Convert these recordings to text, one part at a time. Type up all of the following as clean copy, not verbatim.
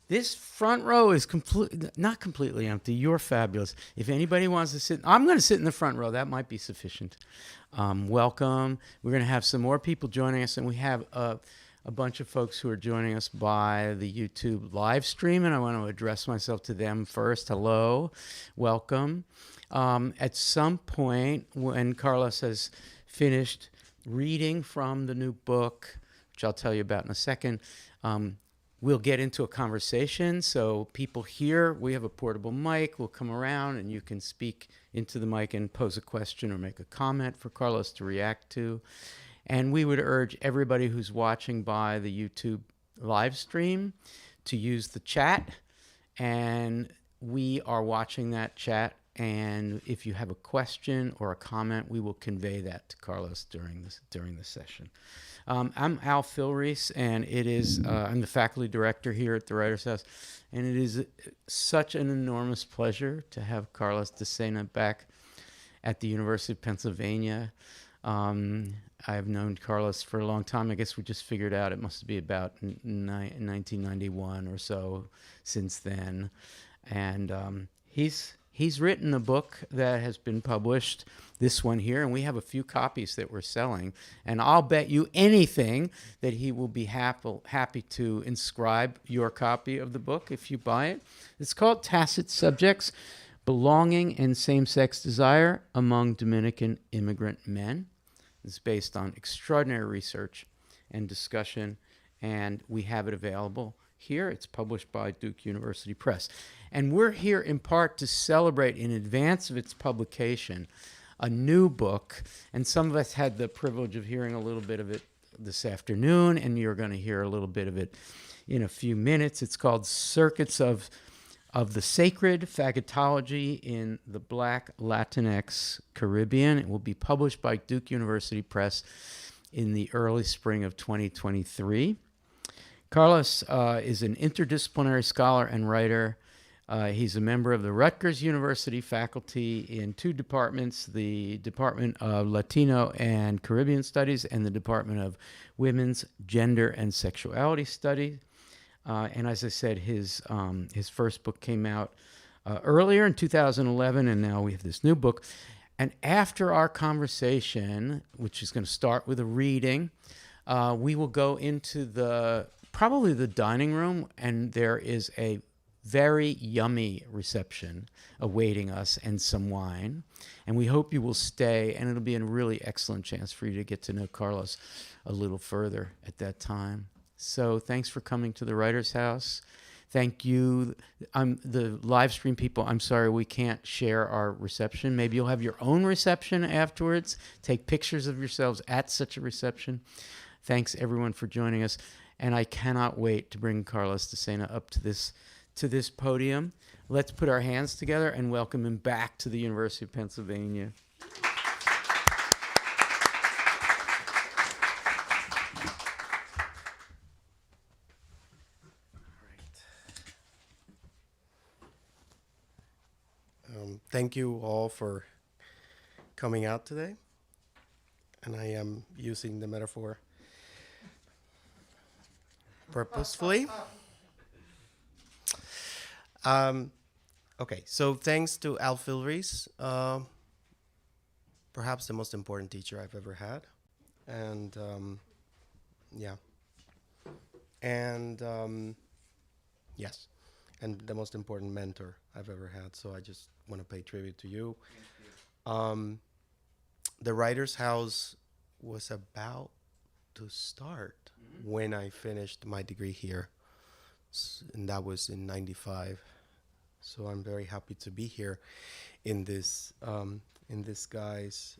This front row is not completely empty. You're fabulous. If anybody wants to sit, I'm going to sit in the front row. That might be sufficient. Welcome. We're going to have some more people joining us, and we have a bunch of folks who are joining us by the YouTube live stream, and I want to address myself to them first. Hello. Welcome. At some point, when Carlos has finished reading from the new book, which I'll tell you about in a second, we'll get into a conversation. So people here, we have a portable mic. We'll come around and you can speak into the mic and pose a question or make a comment for Carlos to react to. And we would urge everybody who's watching by the YouTube live stream to use the chat. And we are watching that chat. And if you have a question or a comment, we will convey that to Carlos during the session. I'm Al Filreis, and I'm the faculty director here at the Writers House, and it is such an enormous pleasure to have Carlos Decena back at the University of Pennsylvania. I've known Carlos for a long time. I guess we just figured out it must be about 1991 or so since then, and He's written a book that has been published, this one here, and we have a few copies that we're selling. And I'll bet you anything that he will be happy to inscribe your copy of the book if you buy it. It's called Tacit Subjects, Belonging and Same-Sex Desire Among Dominican Immigrant Men. It's based on extraordinary research and discussion, and we have it available here. It's published by Duke University Press. And we're here in part to celebrate, in advance of its publication, a new book. And some of us had the privilege of hearing a little bit of it this afternoon, and you're going to hear a little bit of it in a few minutes. It's called Circuits of the Sacred, Faggotology in the Black Latinx Caribbean. It will be published by Duke University Press in the early spring of 2023. Carlos is an interdisciplinary scholar and writer. He's a member of the Rutgers University faculty in two departments, the Department of Latino and Caribbean Studies and the Department of Women's, Gender, and Sexuality Studies. And as I said, his first book came out earlier in 2011, and now we have this new book. And after our conversation, which is going to start with a reading, we will go into probably the dining room, and there is a very yummy reception awaiting us and some wine. And we hope you will stay, and it'll be a really excellent chance for you to get to know Carlos a little further at that time. So thanks for coming to the Writers House. Thank you. The live stream people, I'm sorry we can't share our reception. Maybe you'll have your own reception afterwards. Take pictures of yourselves at such a reception. Thanks everyone for joining us. And I cannot wait to bring Carlos Decena up to this podium. Let's put our hands together and welcome him back to the University of Pennsylvania. Thank you all for coming out today. And I am using the metaphor purposefully. Okay, so thanks to Al Filreis, perhaps the most important teacher I've ever had. And yes, and the most important mentor I've ever had. So I just want to pay tribute to you. The Writers House was about to start when I finished my degree here, and that was in '95. So I'm very happy to be here in this guise,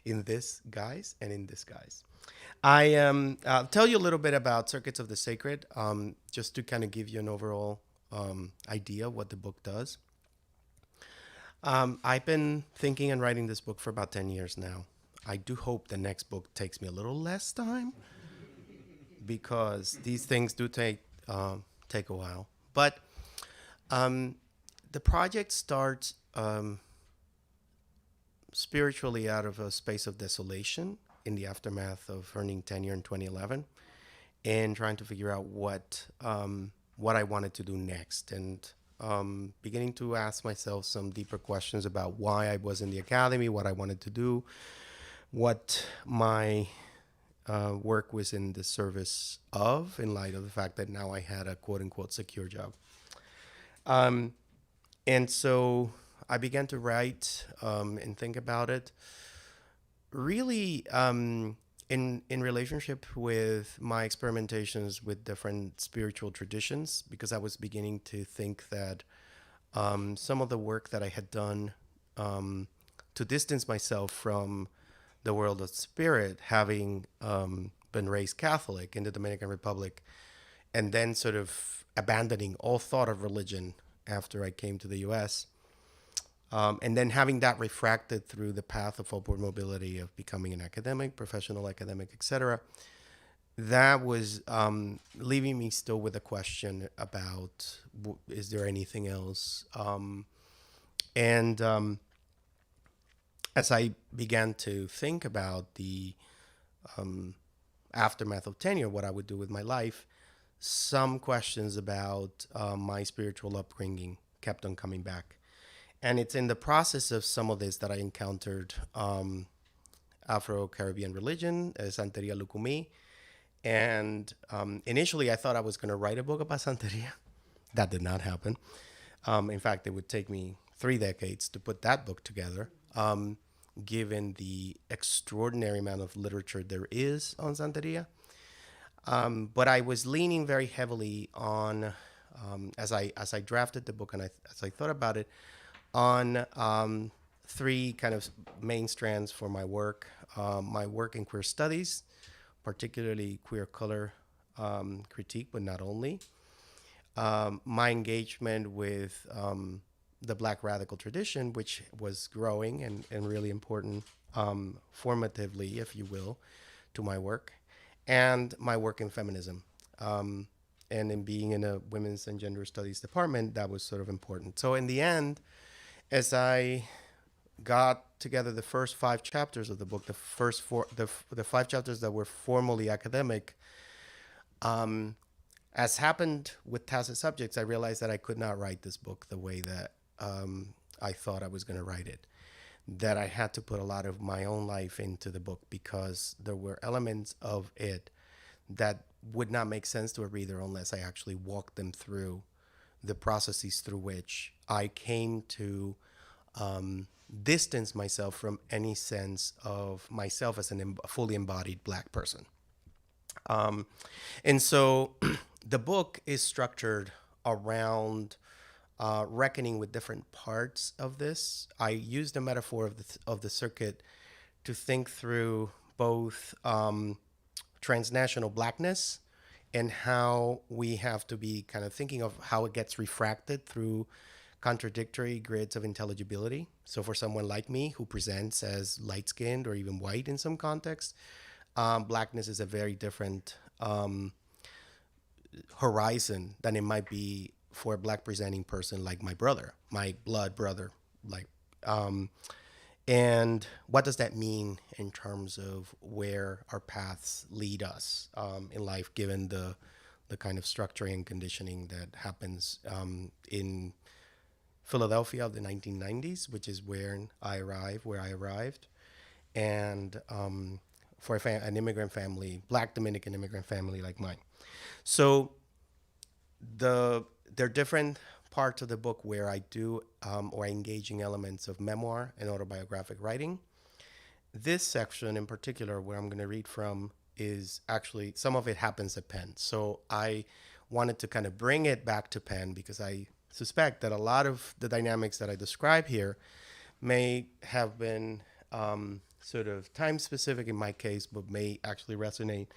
in this guise and in disguise. I'll tell you a little bit about Circuits of the Sacred, just to kind of give you an overall idea of what the book does. I've been thinking and writing this book for about 10 years now. I do hope the next book takes me a little less time, because these things do take a while. But the project starts spiritually out of a space of desolation in the aftermath of earning tenure in 2011. and trying to figure out what I wanted to do next, and beginning to ask myself some deeper questions about why I was in the academy, what I wanted to do, what my work was in the service of, in light of the fact that now I had a quote unquote secure job. And so I began to write and think about it, really in relationship with my experimentations with different spiritual traditions, because I was beginning to think that some of the work that I had done to distance myself from the world of spirit, having been raised Catholic in the Dominican Republic, and then sort of abandoning all thought of religion after I came to the US, and then having that refracted through the path of upward mobility of becoming an academic, professional academic, etc. That was leaving me still with a question about, is there anything else? And as I began to think about the aftermath of tenure, what I would do with my life, some questions about my spiritual upbringing kept on coming back. And it's in the process of some of this that I encountered Afro-Caribbean religion, Santeria Lucumí. And initially, I thought I was going to write a book about Santeria. That did not happen. In fact, it would take me 3 decades to put that book together, given the extraordinary amount of literature there is on Santeria. But I was leaning very heavily on, as I drafted the book and as I thought about it, on 3 kind of main strands for my work. My work in queer studies, particularly queer color critique, but not only. My engagement with the Black radical tradition, which was growing and really important formatively, if you will, to my work, and my work in feminism. And in being in a women's and gender studies department, that was sort of important. So in the end, as I got together the first 5 chapters of the book, the 5 chapters that were formally academic, as happened with Tacit Subjects, I realized that I could not write this book the way that I thought I was going to write it. That I had to put a lot of my own life into the book, because there were elements of it that would not make sense to a reader unless I actually walked them through the processes through which I came to distance myself from any sense of myself as a fully embodied Black person. And so the book is structured around reckoning with different parts of this. I use the metaphor of the circuit to think through both transnational Blackness and how we have to be kind of thinking of how it gets refracted through contradictory grids of intelligibility. So for someone like me who presents as light-skinned or even white in some contexts, Blackness is a very different horizon than it might be for a Black presenting person like my brother, my blood brother. And what does that mean in terms of where our paths lead us in life, given the kind of structuring and conditioning that happens in Philadelphia of the 1990s, which is where I arrived, and for an immigrant family, Black Dominican immigrant family like mine. So there are different parts of the book where I do or engaging elements of memoir and autobiographic writing. This section in particular, where I'm going to read from, is actually, some of it happens at Penn. So I wanted to kind of bring it back to Penn, because I suspect that a lot of the dynamics that I describe here may have been sort of time specific in my case, but may actually resonate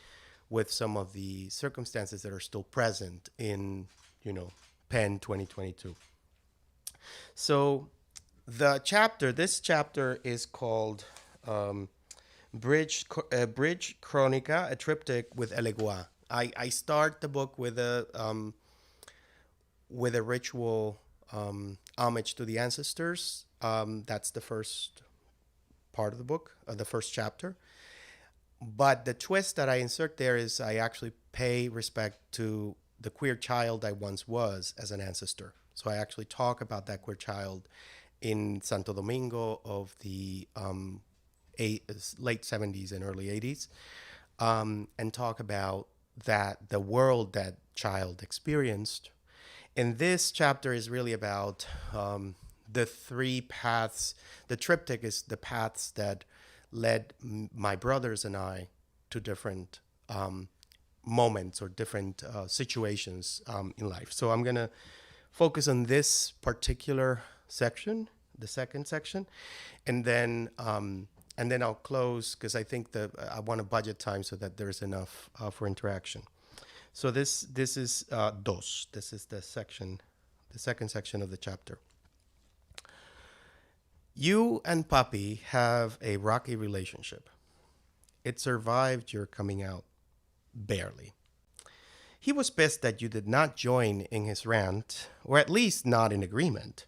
with some of the circumstances that are still present in, Penn 2022. So this chapter is called Bridge Chronica, a triptych with Elegua. I start the book with a ritual homage to the ancestors. That's the first part of the book, the first chapter. But the twist that I insert there is I actually pay respect to the queer child I once was as an ancestor. So I actually talk about that queer child in Santo Domingo of the late 70s and early 80s, and talk about the world that child experienced. And this chapter is really about the three paths. The triptych is the paths that led my brothers and I to different moments or different situations in life. So I'm going to focus on this particular section, the second section, and then I'll close because I think I want to budget time so that there's enough for interaction. So this is dos. This is the second section of the chapter. You and Papi have a rocky relationship. It survived your coming out, barely. He was pissed that you did not join in his rant, or at least not in agreement,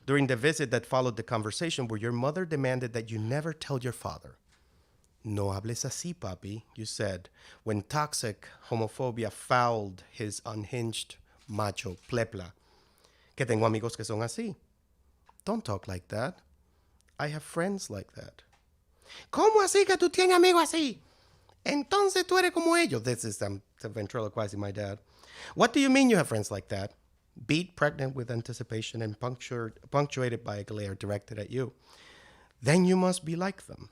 during the visit that followed the conversation where your mother demanded that you never tell your father. No hables así, papi, you said, when toxic homophobia fouled his unhinged macho plepla. Que tengo amigos que son así. Don't talk like that. I have friends like that. ¿Cómo así que tú tienes amigos así? Entonces tú eres como ellos. This is ventriloquizing my dad. What do you mean you have friends like that? Beat, pregnant with anticipation and punctuated by a glare directed at you. Then you must be like them.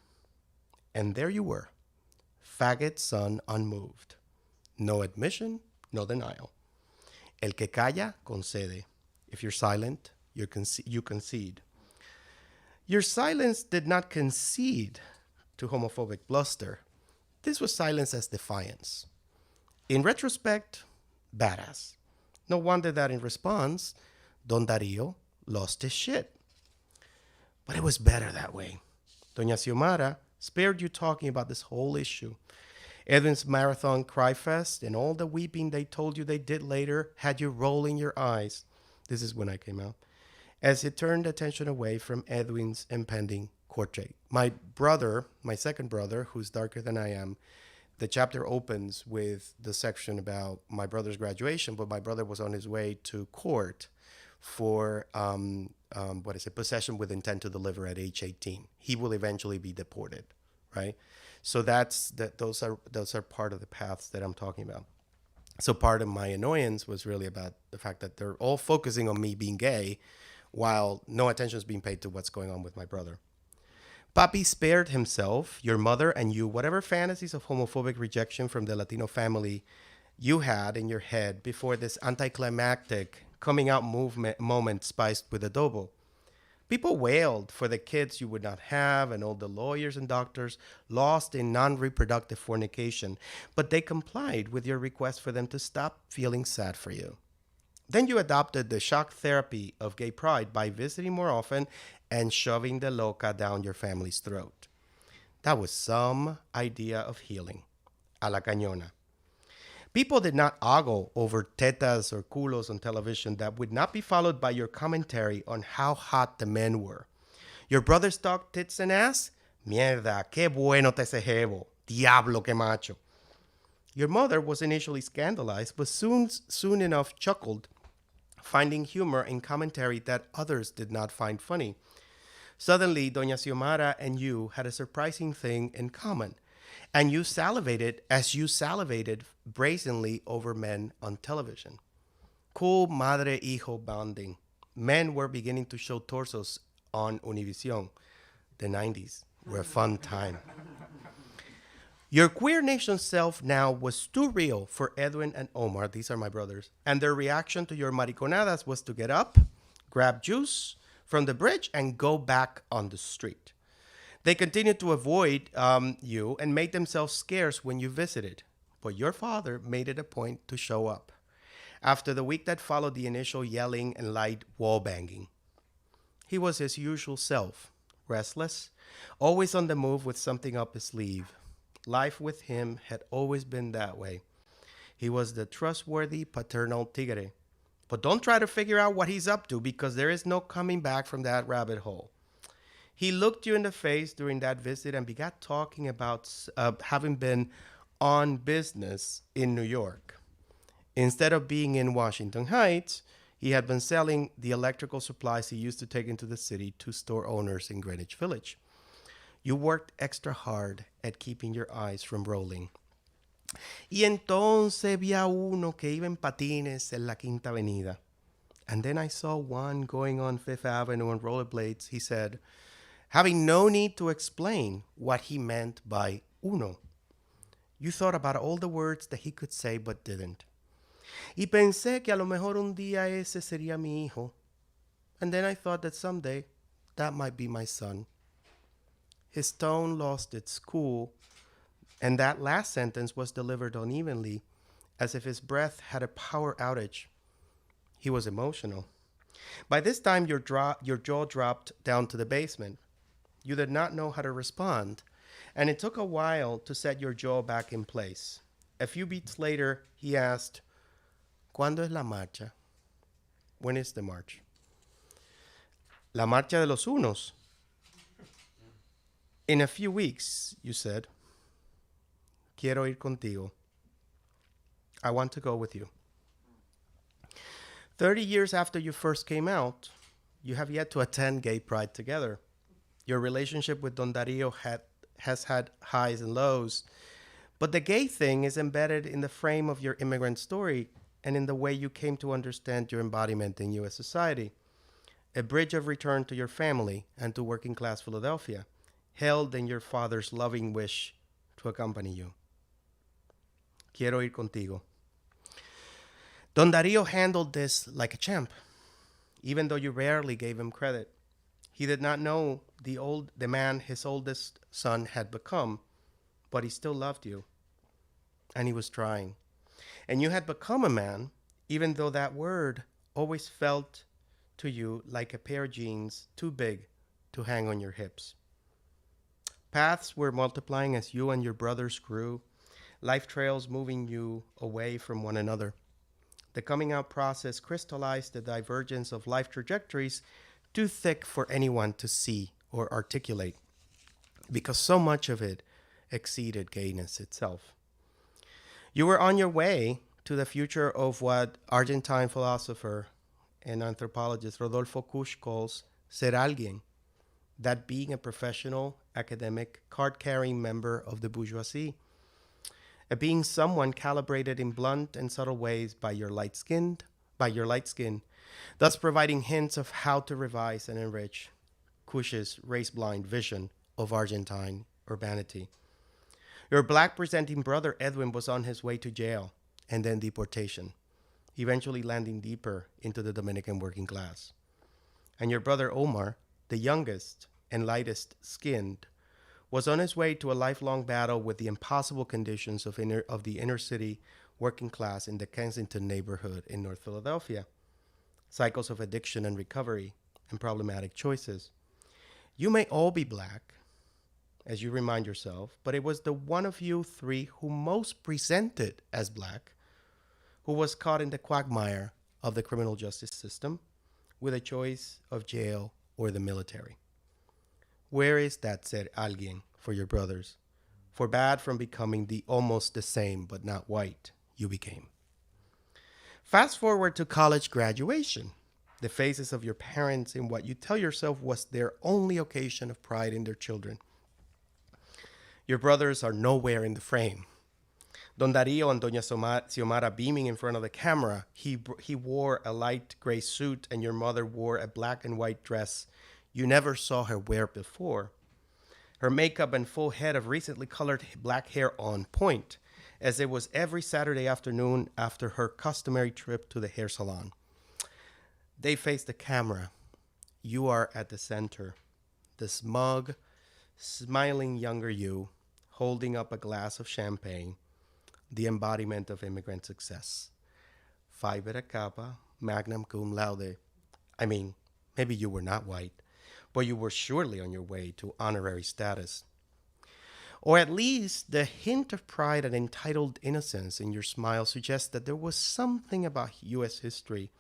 And there you were, faggot son unmoved. No admission, no denial. El que calla, concede. If you're silent, you concede. Your silence did not concede to homophobic bluster. This was silence as defiance. In retrospect, badass. No wonder that in response, Don Darío lost his shit. But it was better that way. Doña Xiomara spared you talking about this whole issue. Edwin's marathon cry fest and all the weeping they told you they did later had you rolling your eyes. This is when I came out. As it turned attention away from Edwin's impending court date. My brother, my second brother, who's darker than I am, the chapter opens with the section about my brother's graduation, but my brother was on his way to court for possession with intent to deliver at age 18. He will eventually be deported, right? So those are part of the paths that I'm talking about. So part of my annoyance was really about the fact that they're all focusing on me being gay while no attention is being paid to what's going on with my brother. Papi spared himself, your mother, and you whatever fantasies of homophobic rejection from the Latino family you had in your head before this anticlimactic coming out moment spiced with adobo. People wailed for the kids you would not have and all the lawyers and doctors lost in non-reproductive fornication, but they complied with your request for them to stop feeling sad for you. Then you adopted the shock therapy of gay pride by visiting more often and shoving the loca down your family's throat. That was some idea of healing. A la cañona. People did not ogle over tetas or culos on television that would not be followed by your commentary on how hot the men were. Your brothers talked tits and ass? Mierda, qué bueno te ese jevo. Diablo, que macho. Your mother was initially scandalized, but soon enough chuckled, finding humor in commentary that others did not find funny. Suddenly, Doña Xiomara and you had a surprising thing in common. And you salivated as you salivated brazenly over men on television. Cool madre-hijo bonding. Men were beginning to show torsos on Univision. The 90s were a fun time. Your queer nation self now was too real for Edwin and Omar, these are my brothers, and their reaction to your mariconadas was to get up, grab juice from the bridge, and go back on the street. They continued to avoid you and made themselves scarce when you visited. But your father made it a point to show up. After the week that followed the initial yelling and light wall banging, he was his usual self, restless, always on the move with something up his sleeve. Life with him had always been that way. He was the trustworthy paternal tigre. But don't try to figure out what he's up to because there is no coming back from that rabbit hole. He looked you in the face during that visit and began talking about having been on business in New York. Instead of being in Washington Heights, he had been selling the electrical supplies he used to take into the city to store owners in Greenwich Village. You worked extra hard at keeping your eyes from rolling. Y entonces vi a uno que iba en patines en la Quinta Avenida. And then I saw one going on Fifth Avenue on rollerblades, he said, having no need to explain what he meant by uno. You thought about all the words that he could say but didn't. Y pensé que a lo mejor un día ese sería mi hijo. And then I thought that someday that might be my son. His tone lost its cool, and that last sentence was delivered unevenly, as if his breath had a power outage. He was emotional. By this time, your jaw dropped down to the basement. You did not know how to respond, and it took a while to set your jaw back in place. A few beats later, he asked, ¿Cuándo es la marcha? When is the march? La marcha de los unos. In a few weeks, you said. Quiero ir contigo. I want to go with you. 30 years after you first came out, you have yet to attend Gay Pride together. Your relationship with Don Dario has had highs and lows, but the gay thing is embedded in the frame of your immigrant story and in the way you came to understand your embodiment in U.S. society. A bridge of return to your family and to working class Philadelphia, held in your father's loving wish to accompany you. Quiero ir contigo. Don Dario handled this like a champ, even though you rarely gave him credit. He did not know the man his oldest son had become, but he still loved you, and he was trying. And you had become a man, even though that word always felt to you like a pair of jeans too big to hang on your hips. Paths were multiplying as you and your brothers grew, life trails moving you away from one another. The coming out process crystallized the divergence of life trajectories too thick for anyone to see or articulate, because so much of it exceeded gayness itself. You were on your way to the future of what Argentine philosopher and anthropologist Rodolfo Kusch calls ser alguien, that being a professional, academic, card-carrying member of the bourgeoisie, a being someone calibrated in blunt and subtle ways by your light skin, thus providing hints of how to revise and enrich Kusch's race-blind vision of Argentine urbanity. Your black-presenting brother Edwin was on his way to jail and then deportation, eventually landing deeper into the Dominican working class. And your brother Omar, the youngest and lightest skinned, was on his way to a lifelong battle with the impossible conditions of the inner city working class in the Kensington neighborhood in North Philadelphia. Cycles of addiction and recovery and problematic choices. You may all be black, as you remind yourself, but it was the one of you three who most presented as black, who was caught in the quagmire of the criminal justice system with a choice of jail or the military. Where is that ser alguien for your brothers, forbade from becoming the almost the same but not white you became? Fast forward to college graduation. The faces of your parents in what you tell yourself was their only occasion of pride in their children. Your brothers are nowhere in the frame. Don Dario and Doña Xiomara beaming in front of the camera. He wore a light gray suit and your mother wore a black and white dress you never saw her wear before. Her makeup and full head of recently colored black hair on point, as it was every Saturday afternoon after her customary trip to the hair salon. They face the camera. You are at the center. The smug, smiling younger you, holding up a glass of champagne, the embodiment of immigrant success. Phi Beta Kappa, magna cum laude. I mean, maybe you were not white, but you were surely on your way to honorary status. Or at least the hint of pride and entitled innocence in your smile suggests that there was something about U.S. history,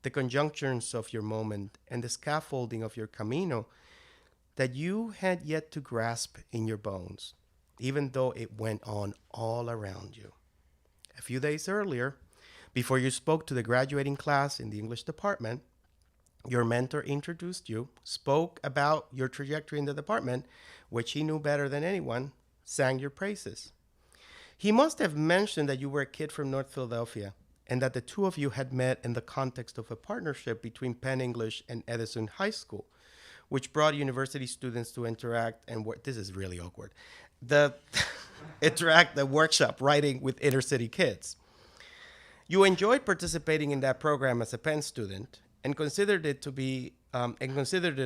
the conjunctions of your moment, and the scaffolding of your camino that you had yet to grasp in your bones. even though it went on all around you. A few days earlier, before you spoke to the graduating class in the English department, your mentor introduced you, spoke about your trajectory in the department, which he knew better than anyone, sang your praises. He must have mentioned that you were a kid from North Philadelphia and that the two of you had met in the context of a partnership between Penn English and Edison High School, which brought university students to interact and work. This is really awkward. The workshop writing with inner city kids. You enjoyed participating in that program as a Penn student and considered it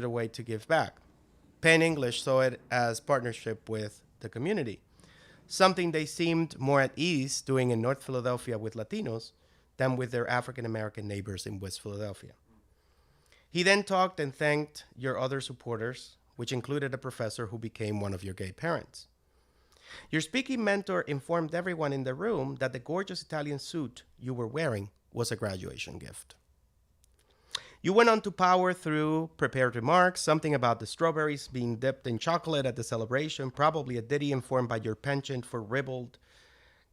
a way to give back. Penn English saw it as partnership with the community, something they seemed more at ease doing in North Philadelphia with Latinos than with their African American neighbors in West Philadelphia. He then talked and thanked your other supporters, which included a professor who became one of your gay parents. Your speaking mentor informed everyone in the room that the gorgeous Italian suit you were wearing was a graduation gift. You went on to power through prepared remarks, something about the strawberries being dipped in chocolate at the celebration, probably a ditty informed by your penchant for ribald,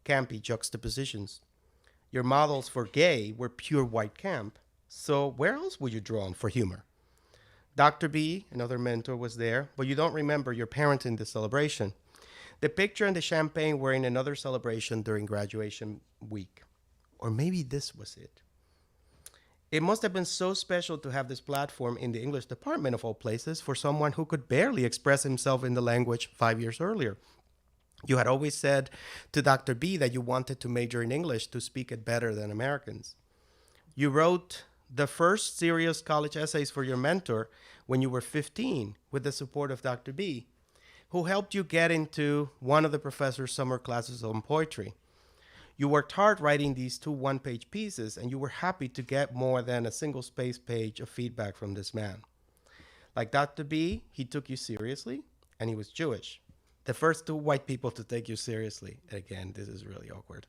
campy juxtapositions. Your models for gay were pure white camp, so where else would you draw on for humor? Dr. B, another mentor, was there, but you don't remember your parents in the celebration. The picture and the champagne were in another celebration during graduation week. Or maybe this was it. It must have been so special to have this platform in the English department of all places for someone who could barely express himself in the language 5 years earlier. You had always said to Dr. B that you wanted to major in English to speak it better than Americans. You wrote the first serious college essays for your mentor when you were 15 with the support of Dr. B, who helped you get into one of the professor's summer classes on poetry. You worked hard writing these 2 one-page pieces, and you were happy to get more than a single space page of feedback from this man. Like Dr. B, he took you seriously, and he was Jewish. The first 2 white people to take you seriously. Again, this is really awkward.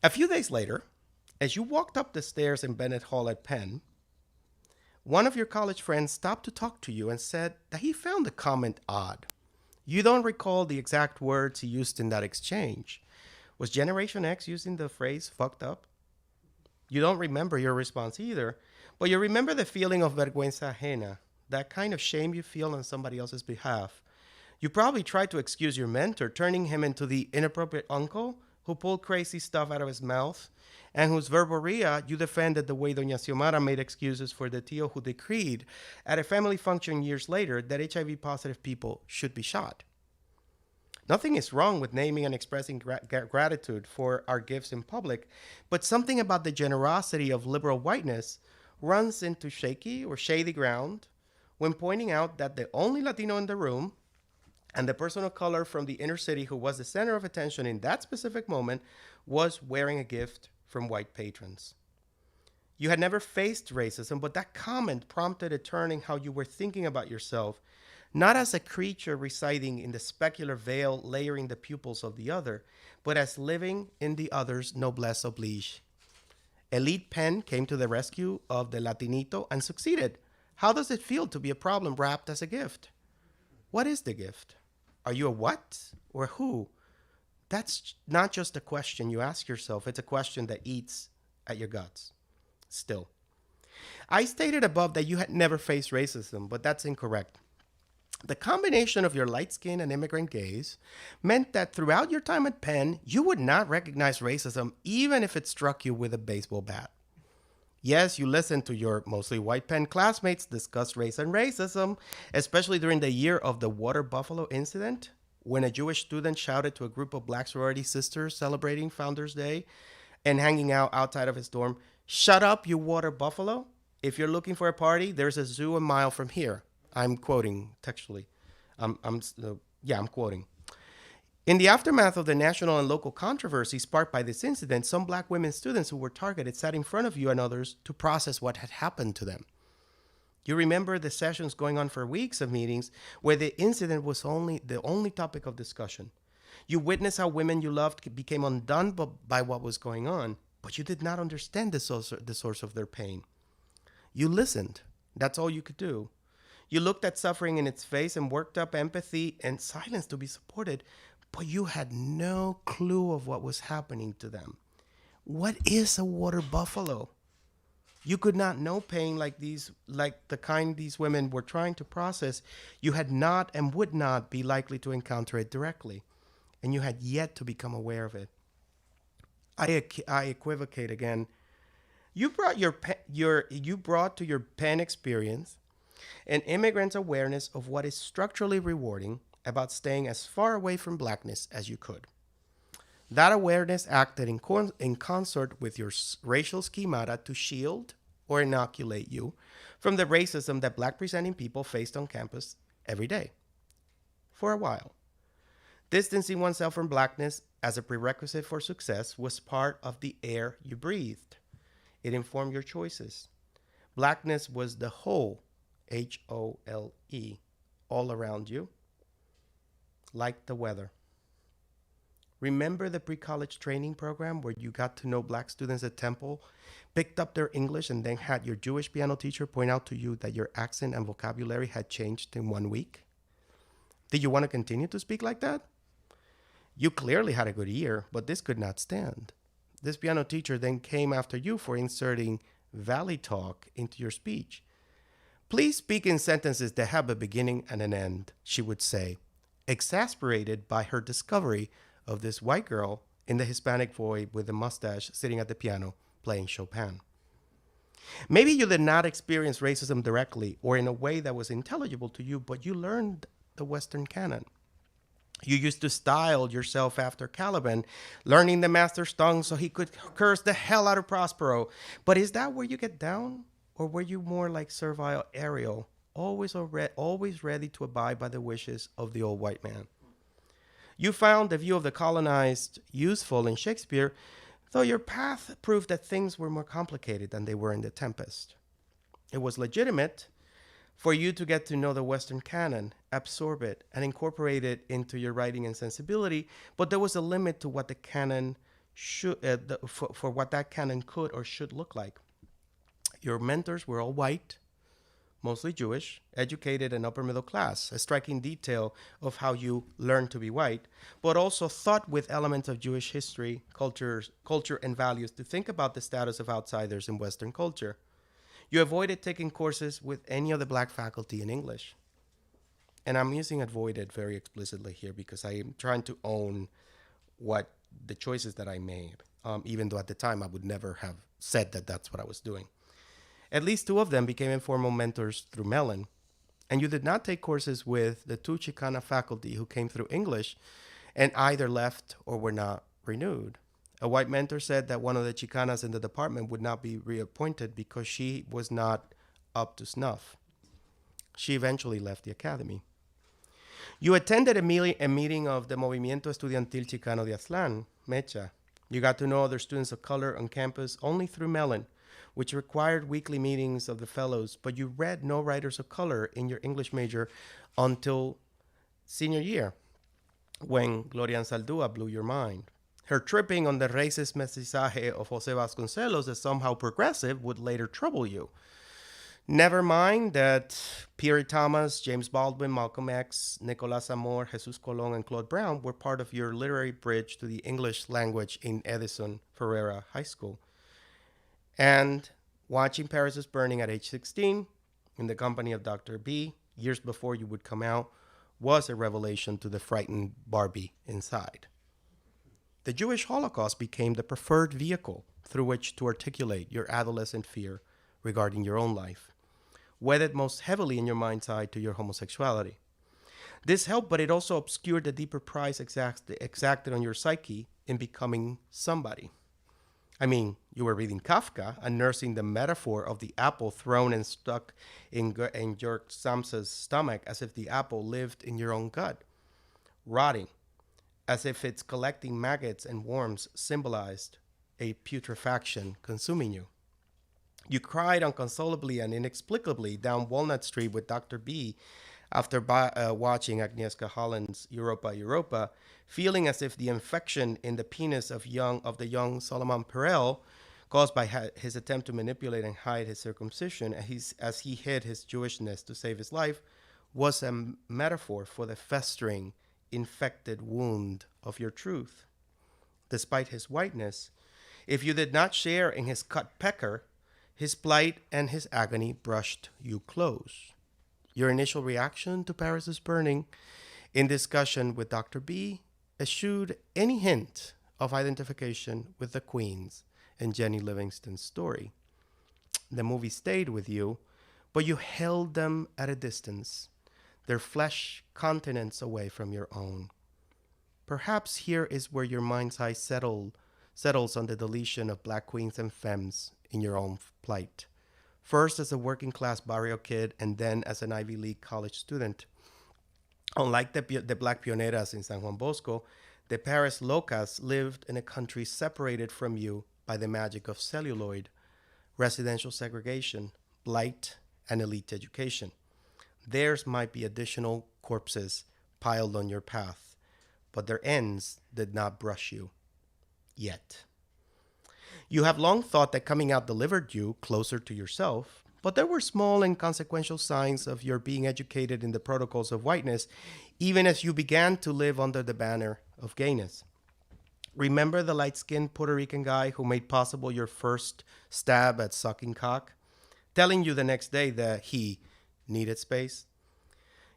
A few days later, as you walked up the stairs in Bennett Hall at Penn, one of your college friends stopped to talk to you and said that he found the comment odd. You don't recall the exact words he used in that exchange. Was Generation X using the phrase fucked up? You don't remember your response either, but you remember the feeling of vergüenza ajena, that kind of shame you feel on somebody else's behalf. You probably tried to excuse your mentor, turning him into the inappropriate uncle who pulled crazy stuff out of his mouth and whose verboria you defended the way Doña Xiomara made excuses for the tío who decreed at a family function years later that HIV-positive people should be shot. Nothing is wrong with naming and expressing gratitude for our gifts in public, but something about the generosity of liberal whiteness runs into shaky or shady ground when pointing out that the only Latino in the room and the person of color from the inner city who was the center of attention in that specific moment was wearing a gift from white patrons. You had never faced racism, but that comment prompted a turn in how you were thinking about yourself, not as a creature residing in the specular veil layering the pupils of the other, but as living in the other's noblesse oblige. Elite Penn came to the rescue of the Latinito and succeeded. How does it feel to be a problem wrapped as a gift? What is the gift? Are you a what or who? That's not just a question you ask yourself. It's a question that eats at your guts. Still, I stated above that you had never faced racism, but that's incorrect. The combination of your light skin and immigrant gaze meant that throughout your time at Penn, you would not recognize racism even if it struck you with a baseball bat. Yes, you listened to your mostly white Penn classmates discuss race and racism, especially during the year of the water buffalo incident, when a Jewish student shouted to a group of black sorority sisters celebrating Founders Day and hanging out outside of his dorm, "Shut up, you water buffalo. If you're looking for a party, there's a zoo a mile from here." I'm quoting textually. I'm quoting. In the aftermath of the national and local controversy sparked by this incident, some black women students who were targeted sat in front of you and others to process what had happened to them. You remember the sessions going on for weeks of meetings where the incident was the only topic of discussion. You witnessed how women you loved became undone by what was going on, but you did not understand the source of their pain. You listened. That's all you could do. You looked at suffering in its face and worked up empathy and silence to be supported, but you had no clue of what was happening to them. What is a water buffalo? You could not know pain like the kind these women were trying to process. You had not and would not be likely to encounter it directly, and you had yet to become aware of it. I equivocate again. You brought you brought to your pen experience an immigrant's awareness of what is structurally rewarding about staying as far away from blackness as you could. That awareness acted in concert with your racial schemata to shield or inoculate you from the racism that black presenting people faced on campus every day. For a while, distancing oneself from blackness as a prerequisite for success was part of the air you breathed. It informed your choices. Blackness was the whole, HOLE, all around you, like the weather. Remember the pre-college training program where you got to know black students at Temple, picked up their English, and then had your Jewish piano teacher point out to you that your accent and vocabulary had changed in 1 week? Did you want to continue to speak like that? You clearly had a good ear, but this could not stand. This piano teacher then came after you for inserting valley talk into your speech. Please speak in sentences that have a beginning and an end, she would say, exasperated by her discovery of this white girl in the Hispanic void with a mustache sitting at the piano playing Chopin. Maybe you did not experience racism directly or in a way that was intelligible to you, but you learned the Western canon. You used to style yourself after Caliban, learning the master's tongue so he could curse the hell out of Prospero. But is that where you get down? Or were you more like servile Ariel, always ready to abide by the wishes of the old white man? You found the view of the colonized useful in Shakespeare, though your path proved that things were more complicated than they were in The Tempest. It was legitimate for you to get to know the Western canon, absorb it, and incorporate it into your writing and sensibility, but there was a limit to what the canon for what that canon could or should look like. Your mentors were all white, mostly Jewish, educated and upper middle class, a striking detail of how you learned to be white, but also thought with elements of Jewish history, culture, and values to think about the status of outsiders in Western culture. You avoided taking courses with any of the black faculty in English. And I'm using avoided very explicitly here because I am trying to own what the choices that I made, even though at the time I would never have said that that's what I was doing. At least 2 of them became informal mentors through Mellon, and you did not take courses with the 2 Chicana faculty who came through English and either left or were not renewed. A white mentor said that one of the Chicanas in the department would not be reappointed because she was not up to snuff. She eventually left the academy. You attended a meeting of the Movimiento Estudiantil Chicano de Aztlán, MECHA. You got to know other students of color on campus only through Mellon, which required weekly meetings of the fellows, but you read no writers of color in your English major until senior year, when Gloria Ansaldúa blew your mind. Her tripping on the racist mestizaje of Jose Vasconcelos as somehow progressive would later trouble you. Never mind that Pierre Thomas, James Baldwin, Malcolm X, Nicolas Amor, Jesus Colon, and Claude Brown were part of your literary bridge to the English language in Edison Ferreira High School. And watching Paris is Burning at age 16 in the company of Dr. B, years before you would come out, was a revelation to the frightened Barbie inside. The Jewish Holocaust became the preferred vehicle through which to articulate your adolescent fear regarding your own life, wedded most heavily in your mind's eye to your homosexuality. This helped, but it also obscured the deeper price exacted on your psyche in becoming somebody. I mean, you were reading Kafka and nursing the metaphor of the apple thrown and stuck in Georg Samsa's stomach as if the apple lived in your own gut, rotting, as if its collecting maggots and worms symbolized a putrefaction consuming you. You cried unconsolably and inexplicably down Walnut Street with Dr. B after watching Agnieszka Holland's Europa, Europa, feeling as if the infection in the penis of the young Solomon Perel, caused by his attempt to manipulate and hide his circumcision as he hid his Jewishness to save his life, was a metaphor for the festering infected wound of your truth. Despite his whiteness, if you did not share in his cut pecker, his plight and his agony brushed you close. Your initial reaction to Paris's burning in discussion with Dr. B eschewed any hint of identification with the Queens and Jenny Livingston's story. The movie stayed with you, but you held them at a distance, their flesh continents away from your own. Perhaps here is where your mind's eye settles on the deletion of black queens and femmes in your own plight. First as a working class barrio kid and then as an Ivy League college student. Unlike the black pioneras in San Juan Bosco, the Paris locas lived in a country separated from you by the magic of celluloid, residential segregation, blight, and elite education. Theirs might be additional corpses piled on your path, but their ends did not brush you. Yet. You have long thought that coming out delivered you closer to yourself, but there were small and consequential signs of your being educated in the protocols of whiteness, even as you began to live under the banner of gayness. Remember the light-skinned Puerto Rican guy who made possible your first stab at sucking cock, telling you the next day that he needed space?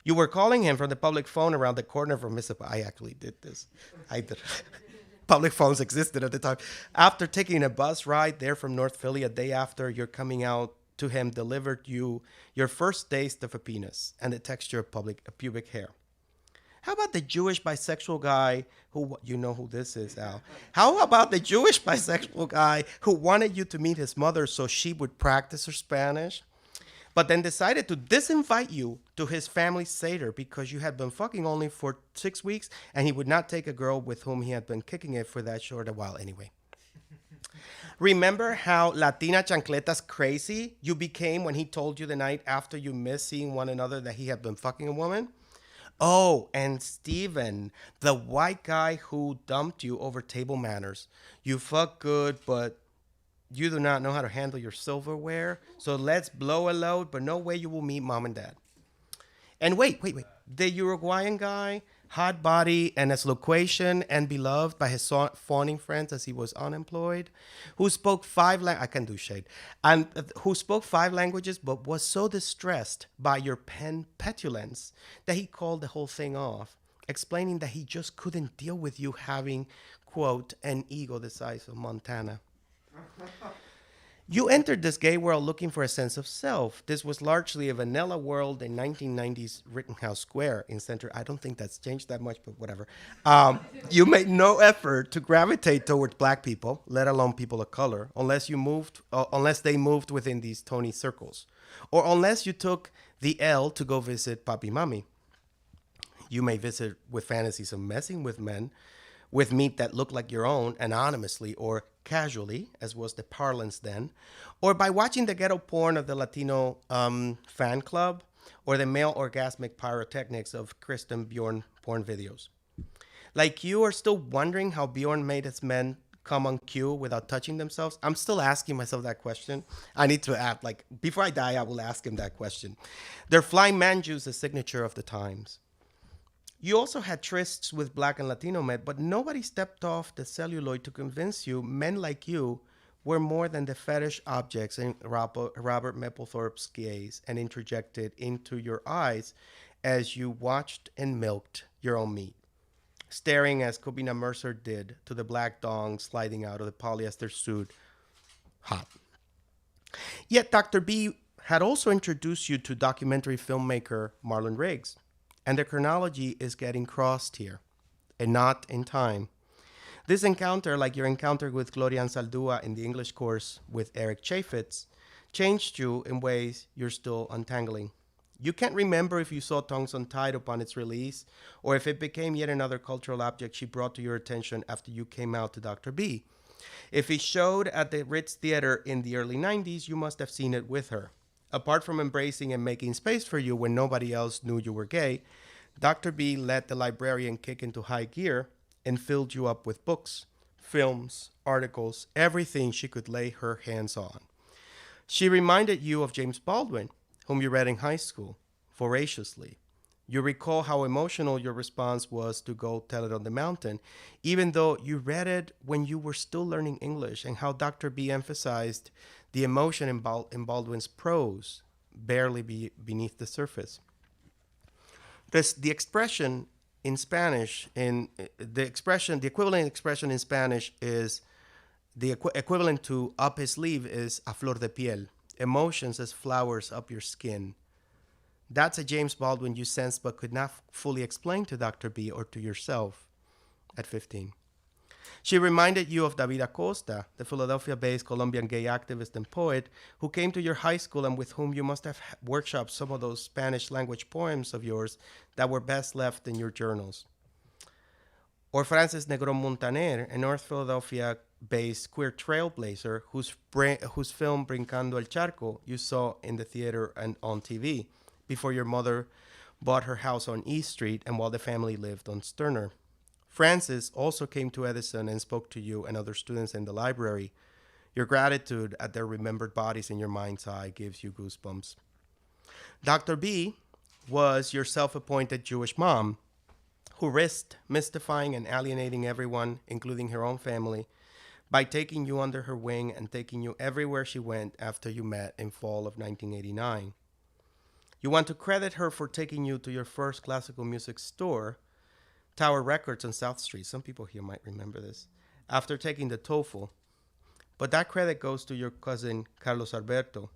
You were calling him from the public phone around the corner from Mississippi. I actually did this. I did. Public phones existed at the time. After taking a bus ride there from North Philly a day after your coming out to him delivered you your first taste of a penis and the texture of pubic hair. How about the Jewish bisexual guy who, you know who this is, Al. How about the Jewish bisexual guy who wanted you to meet his mother so she would practice her Spanish, but then decided to disinvite you to his family Seder because you had been fucking only for 6 weeks and he would not take a girl with whom he had been kicking it for that short a while anyway. Remember how Latina chancletas crazy you became when he told you the night after you missed seeing one another that he had been fucking a woman? Oh, and Steven, the white guy who dumped you over table manners. You fuck good, but you do not know how to handle your silverware, so let's blow a load, but no way you will meet mom and dad. And wait. The Uruguayan guy, hot body and as loquacious and beloved by his fawning friends as he was unemployed, who spoke I can do shade, and who spoke 5 languages but was so distressed by your pen petulance that he called the whole thing off, explaining that he just couldn't deal with you having, quote, an ego the size of Montana. You entered this gay world looking for a sense of self. This was largely a vanilla world in 1990s Rittenhouse Square in center. I don't think that's changed that much, but whatever. You made no effort to gravitate towards black people, let alone people of color, unless they moved within these Tony circles, or unless you took the L to go visit Papi Mami. You may visit with fantasies of messing with men, with meat that looked like your own, anonymously or casually, as was the parlance then, or by watching the ghetto porn of the Latino fan club, or the male orgasmic pyrotechnics of Kristen Bjorn porn videos. Like you are still wondering how Bjorn made his men come on cue without touching themselves. I'm still asking myself that question. I need to add, before I die, I will ask him that question. Their flying man juice is a signature of the times. You also had trysts with black and Latino men, but nobody stepped off the celluloid to convince you men like you were more than the fetish objects in Robert Mapplethorpe's gaze and interjected into your eyes as you watched and milked your own meat, staring as Kobina Mercer did to the black dong sliding out of the polyester suit, hot. Yet Dr. B had also introduced you to documentary filmmaker Marlon Riggs. And the chronology is getting crossed here, and not in time. This encounter, like your encounter with Gloria Ansaldúa in the English course with Eric Chaffetz, changed you in ways you're still untangling. You can't remember if you saw Tongues Untied upon its release, or if it became yet another cultural object she brought to your attention after you came out to Dr. B. If it showed at the Ritz Theater in the early 90s, you must have seen it with her. Apart from embracing and making space for you when nobody else knew you were gay, Dr. B let the librarian kick into high gear and filled you up with books, films, articles, everything she could lay her hands on. She reminded you of James Baldwin, whom you read in high school, voraciously, You recall how emotional your response was to go tell it on the mountain, even though you read it when you were still learning English, and how Dr. B emphasized the emotion in Baldwin's prose, barely beneath the surface. The expression in Spanish, the equivalent expression in Spanish is equivalent to up his sleeve is a flor de piel, emotions as flowers up your skin. That's a James Baldwin you sensed but could not fully explain to Dr. B or to yourself at 15. She reminded you of David Acosta, the Philadelphia-based Colombian gay activist and poet who came to your high school and with whom you must have workshopped some of those Spanish language poems of yours that were best left in your journals. Or Francis Negrón Montaner, a North Philadelphia-based queer trailblazer whose film Brincando el Charco you saw in the theater and on TV before your mother bought her house on East Street and while the family lived on Sterner. Francis also came to Edison and spoke to you and other students in the library. Your gratitude at their remembered bodies in your mind's eye gives you goosebumps. Dr. B was your self-appointed Jewish mom who risked mystifying and alienating everyone, including her own family, by taking you under her wing and taking you everywhere she went after you met in fall of 1989. You want to credit her for taking you to your first classical music store, Tower Records on South Street. Some people here might remember this. After taking the TOEFL. But that credit goes to your cousin, Carlos Alberto.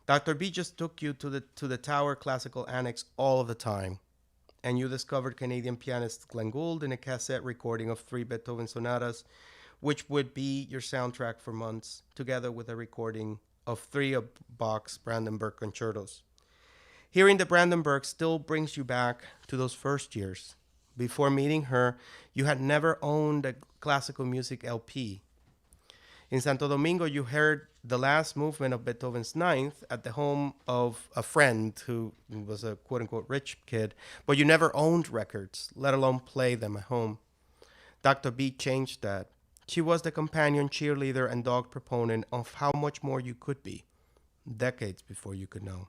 Dr. B just took you to the Tower Classical Annex all of the time. And you discovered Canadian pianist Glenn Gould in a cassette recording of 3 Beethoven sonatas, which would be your soundtrack for months, together with a recording of 3 of Bach's Brandenburg concertos. Hearing the Brandenburg still brings you back to those first years. Before meeting her, you had never owned a classical music LP. In Santo Domingo, you heard the last movement of Beethoven's Ninth at the home of a friend who was a quote-unquote rich kid, but you never owned records, let alone play them at home. Dr. B changed that. She was the companion, cheerleader, and dog proponent of how much more you could be, decades before you could know.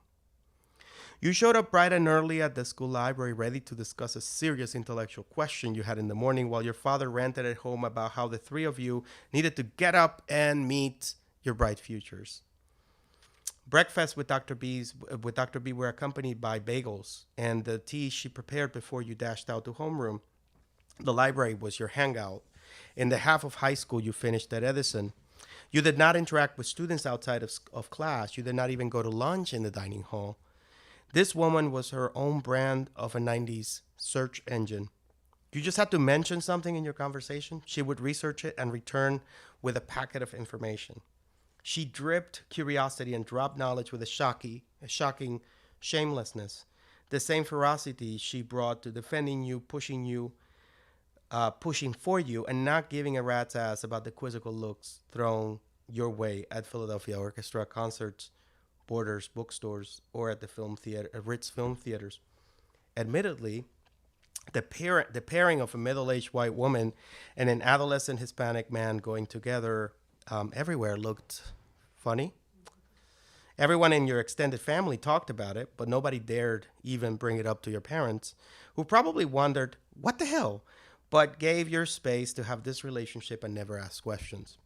You showed up bright and early at the school library, ready to discuss a serious intellectual question you had in the morning, while your father ranted at home about how the 3 of you needed to get up and meet your bright futures. Breakfast with Dr. B were accompanied by bagels and the tea she prepared before you dashed out to homeroom. The library was your hangout. In the half of high school you finished at Edison, you did not interact with students outside of class. You did not even go to lunch in the dining hall. This woman was her own brand of a 90s search engine. You just had to mention something in your conversation. She would research it and return with a packet of information. She dripped curiosity and dropped knowledge with a shocking shamelessness. The same ferocity she brought to defending you, pushing for you, and not giving a rat's ass about the quizzical looks thrown your way at Philadelphia Orchestra concerts, Borders bookstores, or at the Ritz film theaters. Admittedly, the pairing of a middle-aged white woman and an adolescent Hispanic man going together everywhere looked funny. Everyone in your extended family talked about it, but nobody dared even bring it up to your parents, who probably wondered, what the hell? But gave your space to have this relationship and never asked questions.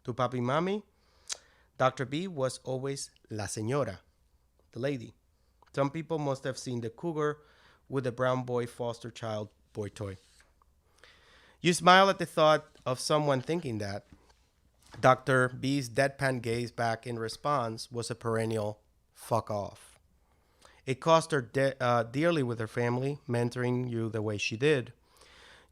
To papi mami, Dr. B was always la señora, the lady. Some people must have seen the cougar with the brown boy foster child boy toy. You smile at the thought of someone thinking that. Dr. B's deadpan gaze back in response was a perennial fuck off. It cost her dearly with her family, mentoring you the way she did.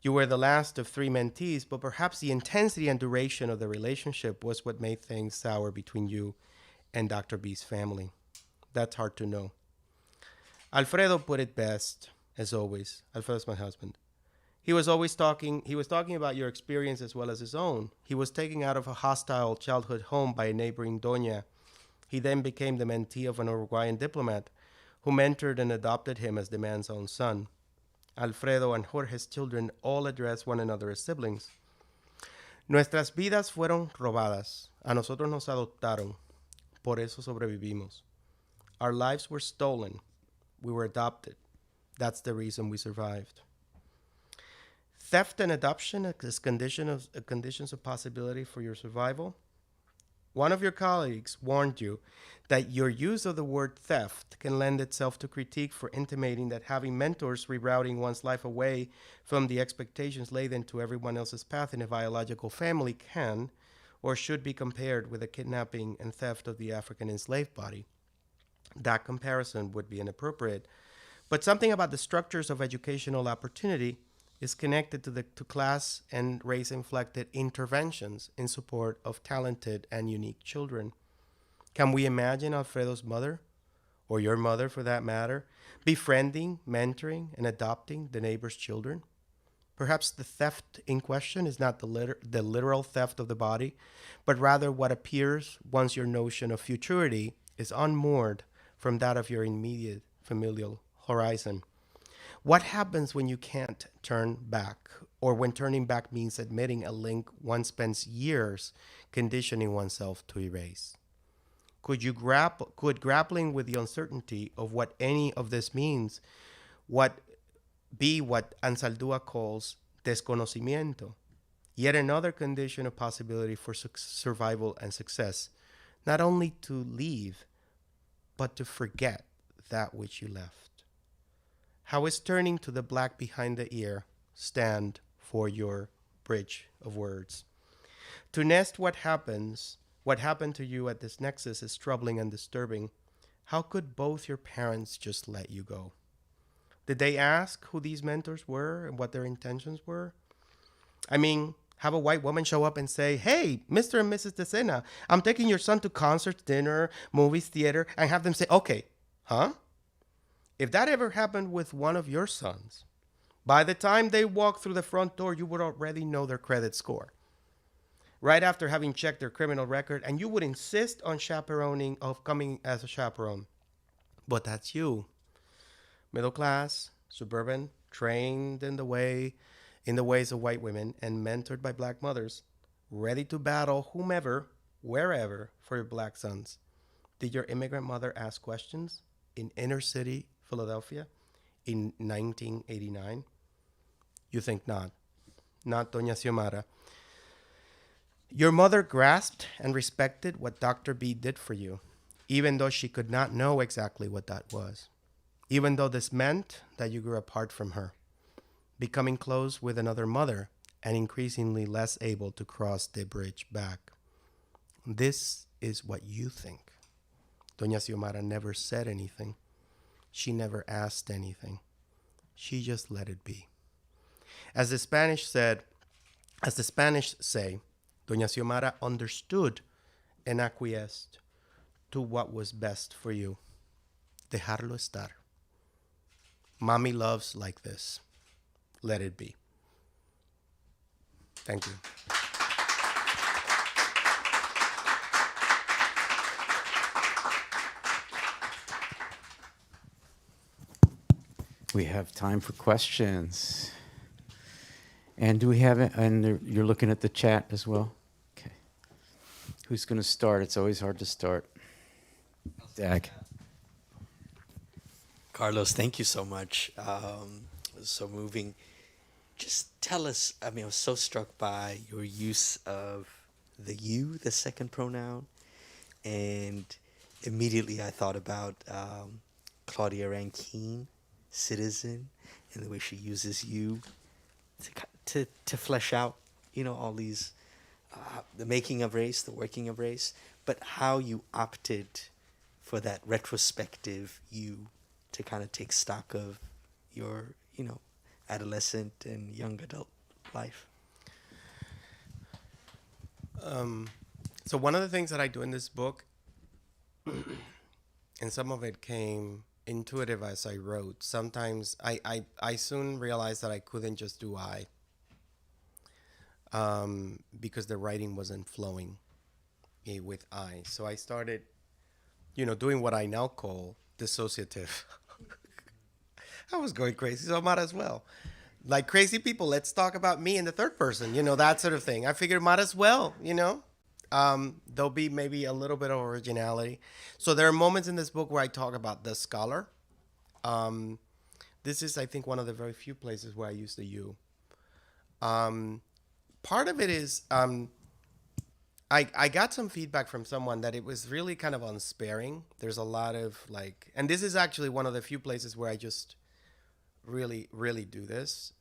You were the last of 3 mentees, but perhaps the intensity and duration of the relationship was what made things sour between you and Dr. B's family. That's hard to know. Alfredo put it best, as always. Alfredo's my husband. He was talking about your experience as well as his own. He was taken out of a hostile childhood home by a neighboring doña. He then became the mentee of an Uruguayan diplomat who mentored and adopted him as the man's own son. Alfredo and Jorge's children all address one another as siblings. Nuestras vidas fueron robadas. A nosotros nos adoptaron. Por eso sobrevivimos. Our lives were stolen. We were adopted. That's the reason we survived. Theft and adoption as conditions of possibility for your survival. One of your colleagues warned you that your use of the word theft can lend itself to critique for intimating that having mentors rerouting one's life away from the expectations laid into everyone else's path in a biological family can or should be compared with the kidnapping and theft of the African enslaved body. That comparison would be inappropriate, but something about the structures of educational opportunity is connected to class and race-inflected interventions in support of talented and unique children. Can we imagine Alfredo's mother, or your mother for that matter, befriending, mentoring, and adopting the neighbor's children? Perhaps the theft in question is not the literal theft of the body, but rather what appears once your notion of futurity is unmoored from that of your immediate familial horizon. What happens when you can't turn back, or when turning back means admitting a link one spends years conditioning oneself to erase? Could grappling with the uncertainty of what any of this means what Ansaldúa calls desconocimiento, yet another condition of possibility for survival and success, not only to leave, but to forget that which you left? How is turning to the black behind the ear stand for your bridge of words? To nest what happened to you at this nexus is troubling and disturbing. How could both your parents just let you go? Did they ask who these mentors were and what their intentions were? I mean, have a white woman show up and say, "Hey, Mr. and Mrs. Decena, I'm taking your son to concerts, dinner, movies, theater," and have them say, "Okay, huh?" If that ever happened with one of your sons, by the time they walk through the front door, you would already know their credit score. Right after having checked their criminal record, and you would insist on coming as a chaperone. But that's you. Middle class, suburban, trained in the ways of white women, and mentored by black mothers, ready to battle whomever, wherever, for your black sons. Did your immigrant mother ask questions in inner city Philadelphia in 1989? You think not. Not Doña Xiomara. Your mother grasped and respected what Dr. B did for you, even though she could not know exactly what that was. Even though this meant that you grew apart from her, becoming close with another mother and increasingly less able to cross the bridge back. This is what you think. Doña Xiomara never said anything. She never asked anything. She just let it be. As the Spanish say, Doña Xiomara understood and acquiesced to what was best for you. Dejarlo estar. Mommy loves like this. Let it be. Thank you. We have time for questions. And do we have it? And you're looking at the chat as well? Okay. Who's going to start? It's always hard to start. Dag. Carlos, thank you so much. It was so moving. Just tell us, I mean, I was so struck by your use of the you, the second pronoun. And immediately I thought about Claudia Rankine, Citizen, and the way she uses you to flesh out, all these, the making of race, the working of race, but how you opted for that retrospective you to kind of take stock of your, adolescent and young adult life. So one of the things that I do in this book, and some of it came intuitive as I wrote. Sometimes I soon realized that I couldn't just do because the writing wasn't flowing with I. So I started, doing what I now call dissociative. I was going crazy, so I might as well. Like crazy people, let's talk about me in the third person, that sort of thing. I figured might as well, there'll be maybe a little bit of originality. So there are moments in this book where I talk about the scholar, this is, I think, one of the very few places where I use the you. Part of it is I got some feedback from someone that it was really kind of unsparing. There's a lot of like, and this is actually one of the few places where I just really, really do this.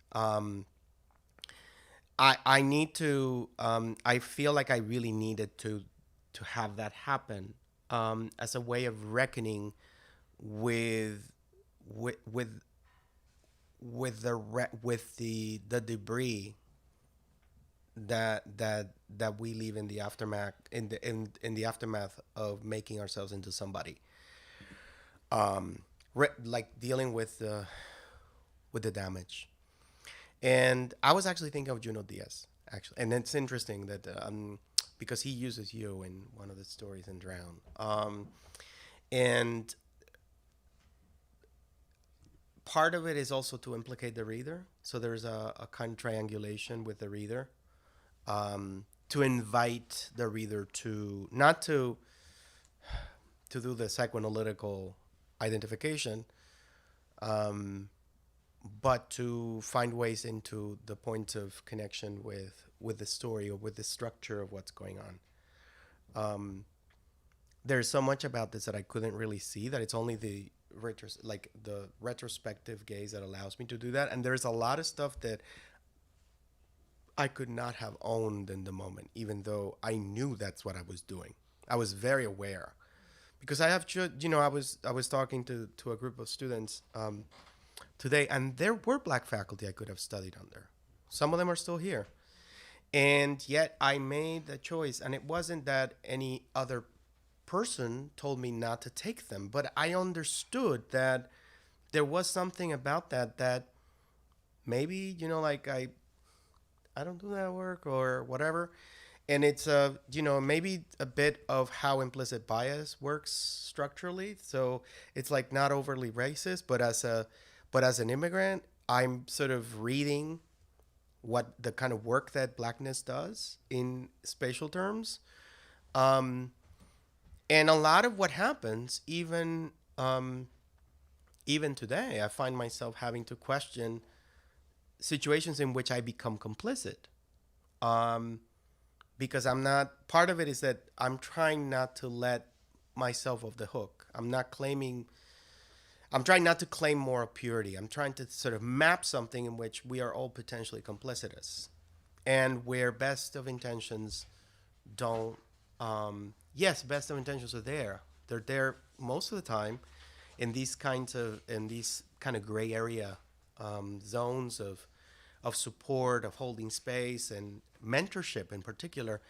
I need to, I feel like I really needed to have that happen as a way of reckoning with with the debris that we leave in the aftermath in the aftermath of making ourselves into somebody, like dealing with the damage. And I was actually thinking of Junot Diaz, actually, and it's interesting that because he uses you in one of the stories in Drown, and part of it is also to implicate the reader. So there's a kind of triangulation with the reader, to invite the reader to not to do the psychoanalytical identification, but to find ways into the points of connection with the story or with the structure of what's going on. There's so much about this that I couldn't really see, that it's only the retrospective gaze that allows me to do that. And there's a lot of stuff that I could not have owned in the moment, even though I knew that's what I was doing. I was very aware, because I have, I was talking to a group of students today, and there were Black faculty I could have studied under. Some of them are still here, and yet I made the choice. And it wasn't that any other person told me not to take them, but I understood that there was something about that maybe, like I don't do that work or whatever. And it's maybe a bit of how implicit bias works structurally. So it's like not overly racist, but as an immigrant, I'm sort of reading what the kind of work that Blackness does in spatial terms. And a lot of what happens, even today, I find myself having to question situations in which I become complicit. Because I'm not, part of it is that I'm trying not to let myself off the hook. I'm trying not to claim moral purity. I'm trying to sort of map something in which we are all potentially complicitous, and where best of intentions don't, yes, best of intentions are there. They're there most of the time in these kind of gray area zones of support, of holding space, and mentorship in particular.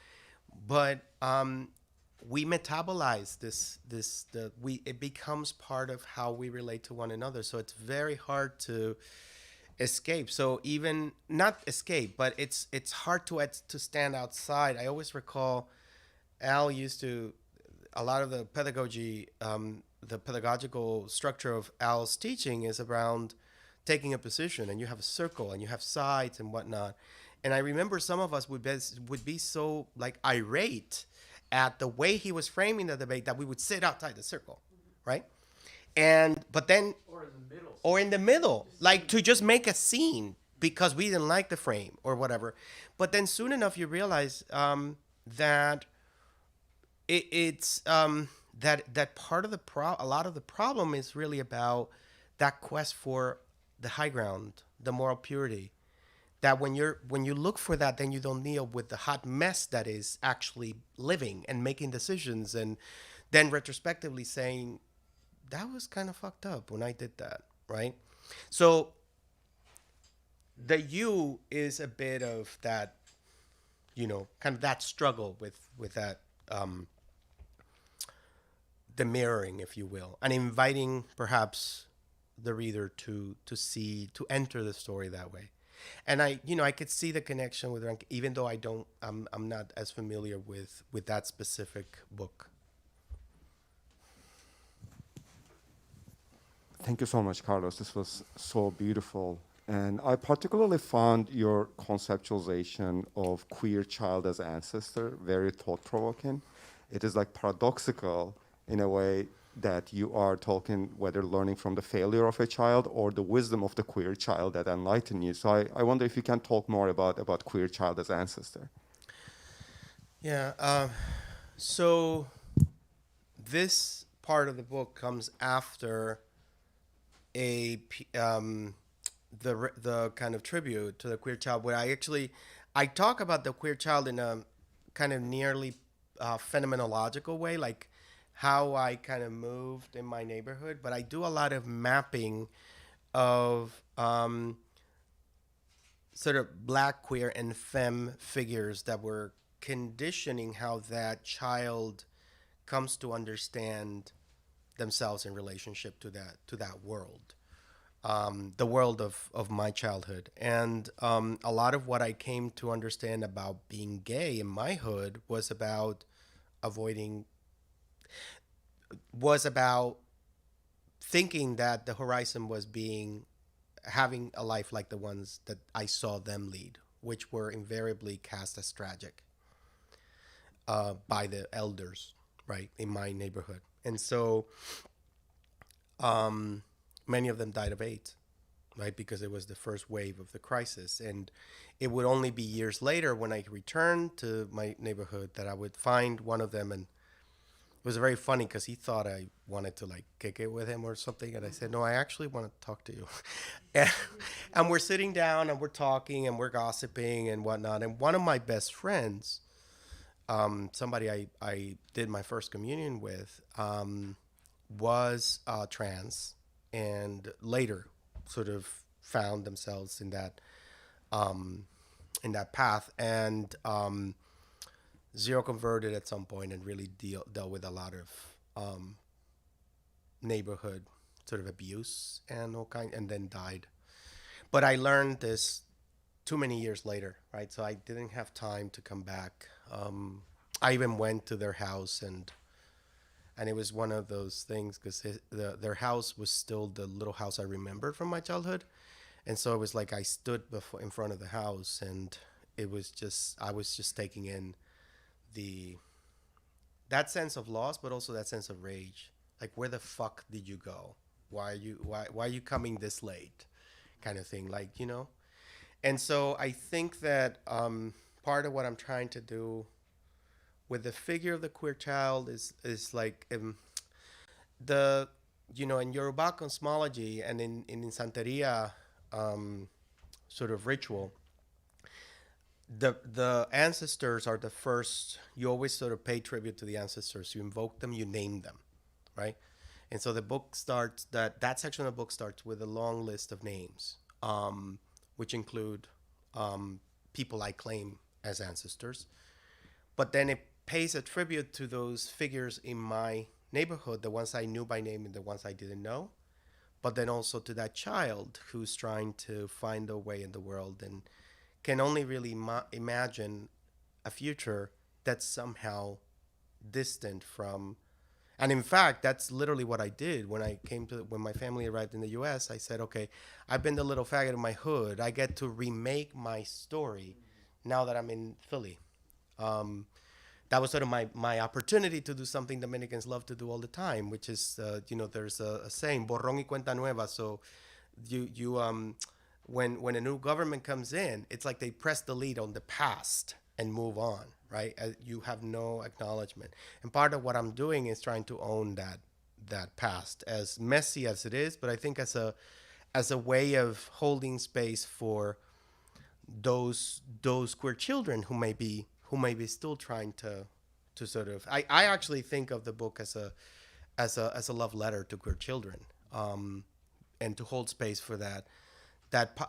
But we metabolize it becomes part of how we relate to one another. So it's very hard to escape. So even not escape, but it's hard to stand outside. I always recall Al used to, a lot of the pedagogy, the pedagogical structure of Al's teaching is around taking a position, and you have a circle and you have sides and whatnot. And I remember some of us would be so like irate at the way he was framing the debate that we would sit outside the circle, right? But then, or in the middle, like to just make a scene because we didn't like the frame or whatever. But then soon enough you realize that it's that part of a lot of the problem is really about that quest for the high ground, the moral purity. That when you look for that, then you don't deal with the hot mess that is actually living and making decisions, and then retrospectively saying, that was kind of fucked up when I did that, right? So the you is a bit of that, kind of that struggle with that, the mirroring, if you will, and inviting perhaps the reader to enter the story that way. And I could see the connection with Rank, even though I'm not as familiar with that specific book. Thank you so much, Carlos. This was so beautiful. And I particularly found your conceptualization of queer child as ancestor very thought-provoking. It is like paradoxical in a way that you are talking, whether learning from the failure of a child or the wisdom of the queer child that enlightened you. So I wonder if you can talk more about queer child as ancestor. Yeah. So this part of the book comes after the kind of tribute to the queer child, where I talk about the queer child in a kind of nearly phenomenological way, like how I kind of moved in my neighborhood. But I do a lot of mapping of sort of black, queer, and femme figures that were conditioning how that child comes to understand themselves in relationship to that world, the world of my childhood. And a lot of what I came to understand about being gay in my hood avoiding was about thinking that the horizon was having a life like the ones that I saw them lead, which were invariably cast as tragic by the elders, right, in my neighborhood. And so many of them died of AIDS, right, because it was the first wave of the crisis. And it would only be years later when I returned to my neighborhood that I would find one of them. And it was very funny because he thought I wanted to like kick it with him or something. And I said, no, I actually want to talk to you. and we're sitting down and we're talking and we're gossiping and whatnot. And one of my best friends, somebody I did my first communion with, was trans, and later sort of found themselves in that path. And Zero converted at some point and really dealt with a lot of neighborhood sort of abuse and all kind, and then died. But I learned this too many years later, right? So I didn't have time to come back. I even went to their house, and it was one of those things because their house was still the little house I remembered from my childhood. And so it was like I stood in front of the house, and I was just taking in that sense of loss, but also that sense of rage. Like, where the fuck did you go? Why are you coming this late? Kind of thing, like, you know. And so I think that part of what I'm trying to do with the figure of the queer child is like the, you know, in Yoruba cosmology and in Santeria sort of ritual, the ancestors are the first. You always sort of pay tribute to the ancestors. You invoke them, you name them, right? And so the book starts, that section of the book starts with a long list of names, which include people I claim as ancestors. But then it pays a tribute to those figures in my neighborhood, the ones I knew by name and the ones I didn't know. But then also to that child who's trying to find a way in the world and can only really imagine a future that's somehow distant from. And in fact, that's literally what I did when my family arrived in the US. I said, okay, I've been the little faggot in my hood. I get to remake my story now that I'm in Philly. That was sort of my opportunity to do something Dominicans love to do all the time, which is, there's a saying, borrón y cuenta nueva. So when a new government comes in, it's like they press delete on the past and move on, right? You have no acknowledgement. And part of what I'm doing is trying to own that past, as messy as it is, but I think as a way of holding space for those queer children who may be still trying to sort of. I actually think of the book as a love letter to queer children, and to hold space for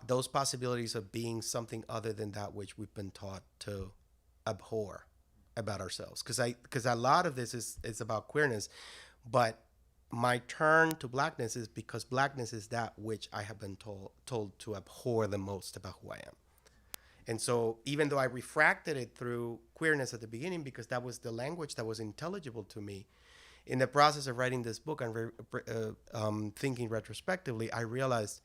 those possibilities of being something other than that which we've been taught to abhor about ourselves. Because a lot of this is about queerness, but my turn to blackness is because blackness is that which I have been told to abhor the most about who I am. And so even though I refracted it through queerness at the beginning, because that was the language that was intelligible to me, in the process of writing this book and thinking retrospectively, I realized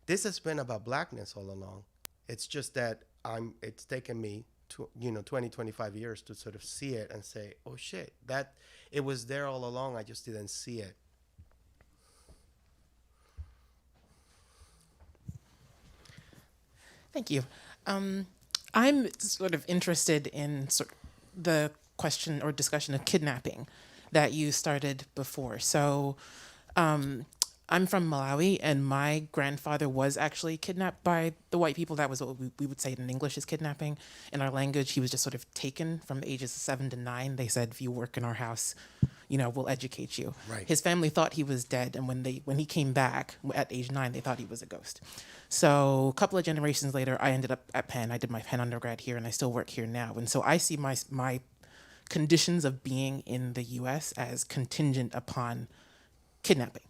this has been about blackness all along. It's just that it's taken me 20, 25 years to sort of see it and say, oh shit, that it was there all along. I just didn't see it Thank you. I'm sort of interested in the question or discussion of kidnapping that you started before. So, I'm from Malawi, and my grandfather was actually kidnapped by the white people. That was what we would say in English is kidnapping. In our language, he was just sort of taken from the ages of 7 to 9. They said, if you work in our house, we'll educate you. Right. His family thought he was dead, and when he came back at age 9, they thought he was a ghost. So a couple of generations later, I ended up at Penn. I did my Penn undergrad here, and I still work here now. And so I see my conditions of being in the U.S. as contingent upon kidnapping.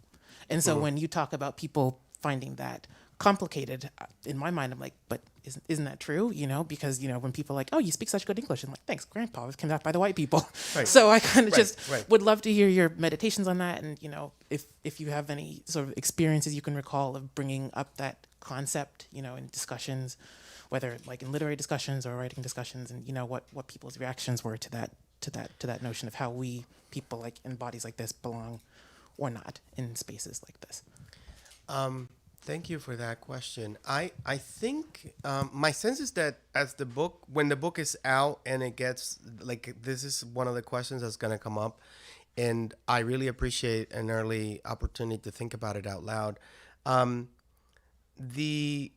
And so when you talk about people finding that complicated, in my mind, I'm like, but isn't that true? Because, when people are like, oh, you speak such good English. I'm like, thanks, Grandpa was kidnapped by the white people. Right. So I kind of Right. would love to hear your meditations on that. And, if you have any sort of experiences you can recall of bringing up that concept, in discussions, whether like in literary discussions or writing discussions, and, what people's reactions were to that notion of how we people like in bodies like this belong or not in spaces like this. Thank you for that question. I think my sense is that when the book is out and it gets this is one of the questions that's going to come up, and I really appreciate an early opportunity to think about it out loud. In the